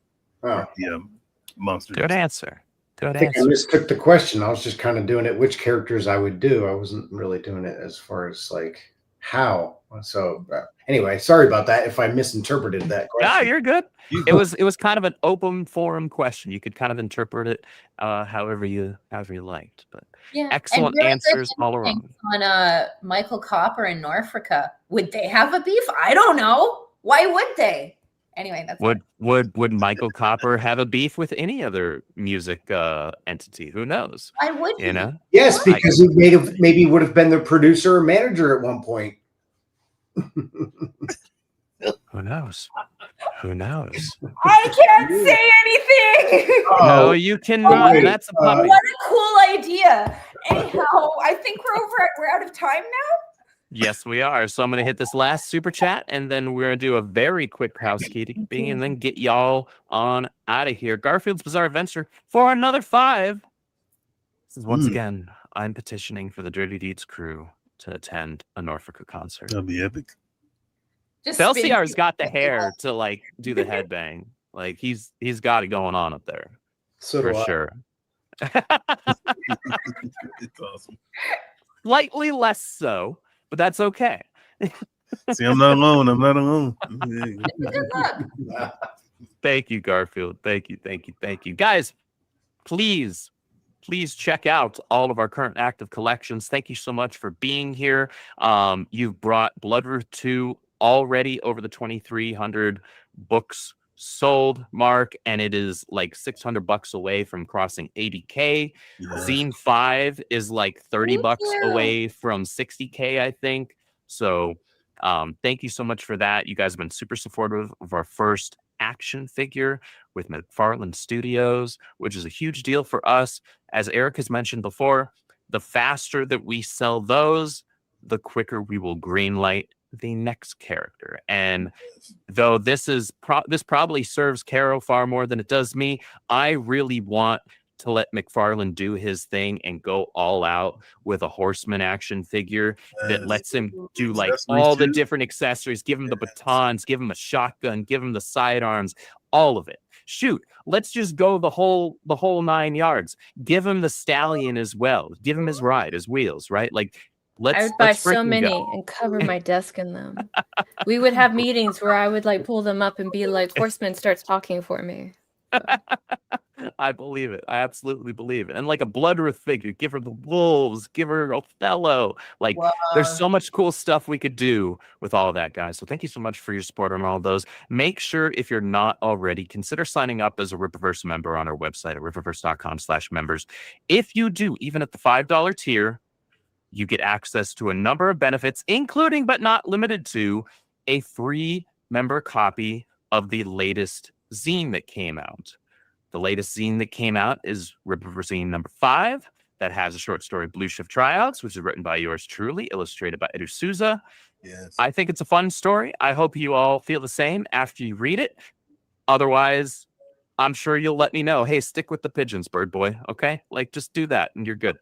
monster. Good answer. I think I mistook the question. I was just kind of doing it, which characters I would do. I wasn't really doing it as far as like how. So anyway, sorry about that if I misinterpreted that question. No, you're good. It was kind of an open forum question. You could kind of interpret it however you liked. But excellent really answers all around. On Michael Copper in Norfolka, would they have a beef? I don't know. Why would they? Anyway, that's would Michael Copper have a beef with any other music entity? Who knows? I would, Yes, because he maybe would have been the producer or manager at one point. Who knows? Who knows? I can't say anything. No, you cannot. That's a puppy. What a cool idea. Anyhow, I think we're out of time now. Yes, we are. So I'm going to hit this last super chat, and then we're going to do a very quick housekeeping, and then get y'all on out of here. Garfield's Bizarre Adventure for another 5. This is once again, I'm petitioning for the Dirty Deeds crew to attend a Norfolk concert. That'd be epic. Felsiar's got the hair to like do the headbang. Like he's got it going on up there. So for sure. It's awesome. Slightly less so, but that's okay. See, I'm not alone. Thank you, Garfield. Thank you. Guys, please check out all of our current active collections. Thank you so much for being here. You've brought Bloodruth 2 already over the 2,300 books sold mark, and it is like $600 away from crossing 80K. Zine 5 is like $30 away from 60K, I think. So thank you so much for that. You guys have been super supportive of our first action figure with McFarlane Studios, which is a huge deal for us. As Eric has mentioned before, the faster that we sell those, the quicker we will greenlight the next character. And though this probably serves Caro far more than it does me, I really want to let McFarlane do his thing and go all out with a Horseman action figure that lets him do like all the different accessories, give him the batons, give him a shotgun, give him the sidearms, all of it. Shoot, let's just go the whole 9 yards. Give him the stallion as well. Give him his ride, his wheels, right? Like I would buy so many and cover my desk in them. We would have meetings where I would like pull them up and be like, Horseman starts talking for me. I believe it. I absolutely believe it. And like a Bloodruth figure, give her the wolves, give her Othello. Like, there's so much cool stuff we could do with all of that, guys. So thank you so much for your support on all of those. Make sure, if you're not already, consider signing up as a Rippaverse member on our website at rippaverse.com/members. If you do, even at the $5 tier, you get access to a number of benefits, including but not limited to a free member copy of the latest zine that came out. The latest zine that came out is Rippaverse zine number 5 that has a short story, Blue Shift Tryouts, which is written by yours truly, illustrated by Edu Souza. Yes. I think it's a fun story. I hope you all feel the same after you read it. Otherwise, I'm sure you'll let me know. Hey, stick with the pigeons, bird boy. Okay? Like, just do that and you're good.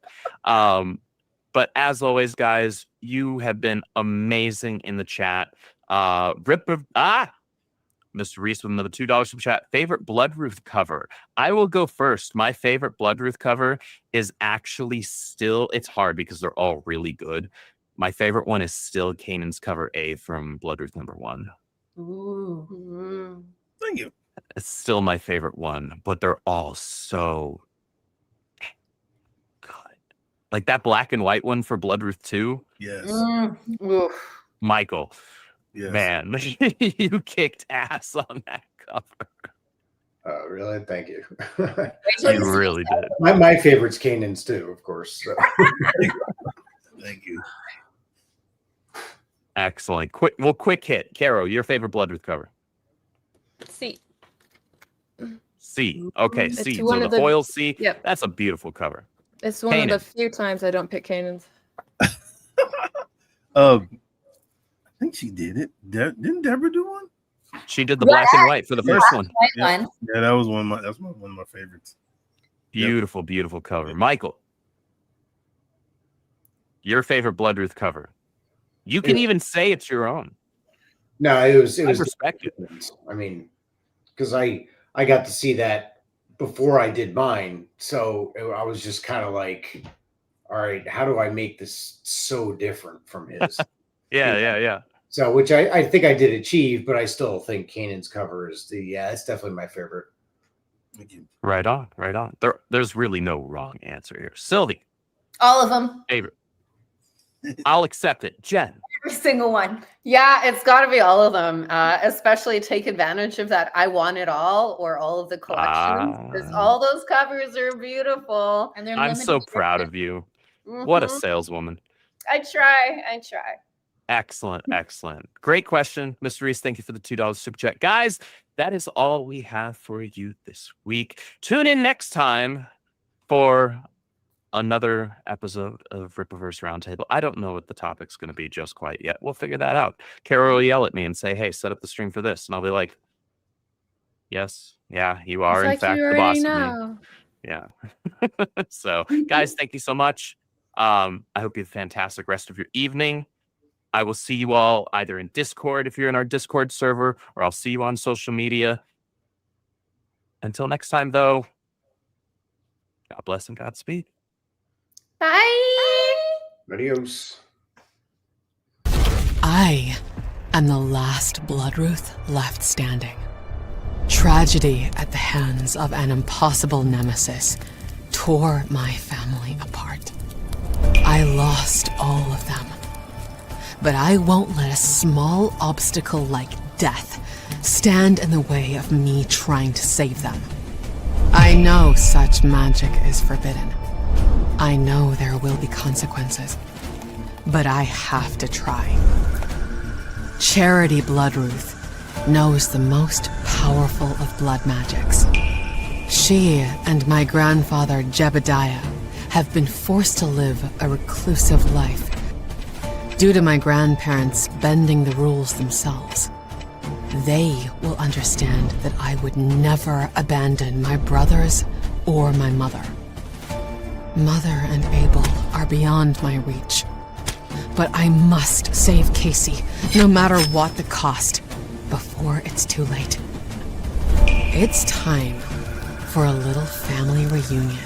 But as always, guys, you have been amazing in the chat. Mr. Reese with another $2 super chat. Favorite Bloodruth cover? I will go first. My favorite Bloodruth cover is actually still, it's hard because they're all really good. My favorite one is still Kanan's cover A from Bloodruth number 1. Ooh. Thank you. It's still my favorite one, but they're all so good. Like that black and white one for Bloodruth 2. Yes. Michael. Yes. Man, you kicked ass on that cover. Really? Thank you. You really did. My favorite's Kanan's too, of course. So. Thank you. Excellent. Quick hit. Caro, your favorite Bloodruth cover? C. Okay, It's C. So one the of the- foil C. Yep. That's a beautiful cover. It's one Kanan. of the few times I don't pick Kanan's. I think she did it. Didn't Deborah do one? She did the black and white for the first one. Yeah, that was one of my favorites. Beautiful, beautiful cover. Michael, your favorite Bloodruth cover? You can even say it's your own. No, it was respect it. I mean, because I got to see that before I did mine, so I was just kind of like, all right, how do I make this so different from his? Yeah. So, which I think I did achieve, but I still think Kanan's cover is it's definitely my favorite. Thank you. Right on. There's really no wrong answer here. Sylvie. All of them. Favorite. I'll accept it. Jen. Every single one. Yeah, it's got to be all of them. Especially take advantage of that I Want It All or all of the collections. Because all those covers are beautiful. And they're I'm so proud of you. What a saleswoman. I try. Excellent. Great question, Mr. Reese. Thank you for the $2 super chat. Guys, that is all we have for you this week. Tune in next time for another episode of Rippaverse Roundtable. I don't know what the topic's going to be just quite yet. We'll figure that out. Carol will yell at me and say, hey, set up the stream for this. And I'll be like, yes, yeah, you are in fact the boss of me. Yeah. So, guys, thank you so much. I hope you have a fantastic rest of your evening. I will see you all either in Discord if you're in our Discord server, or I'll see you on social media. Until next time, though, God bless and Godspeed. Bye. Adios. I am the last Bloodruth left standing. Tragedy at the hands of an impossible nemesis tore my family apart. I lost all of them. But I won't let a small obstacle like death stand in the way of me trying to save them. I know such magic is forbidden. I know there will be consequences. But I have to try. Charity Bloodruth knows the most powerful of blood magics. She and my grandfather Jebediah have been forced to live a reclusive life due to my grandparents bending the rules themselves. They will understand that I would never abandon my brothers or my mother. Mother and Abel are beyond my reach. But I must save Casey, no matter what the cost, before it's too late. It's time for a little family reunion.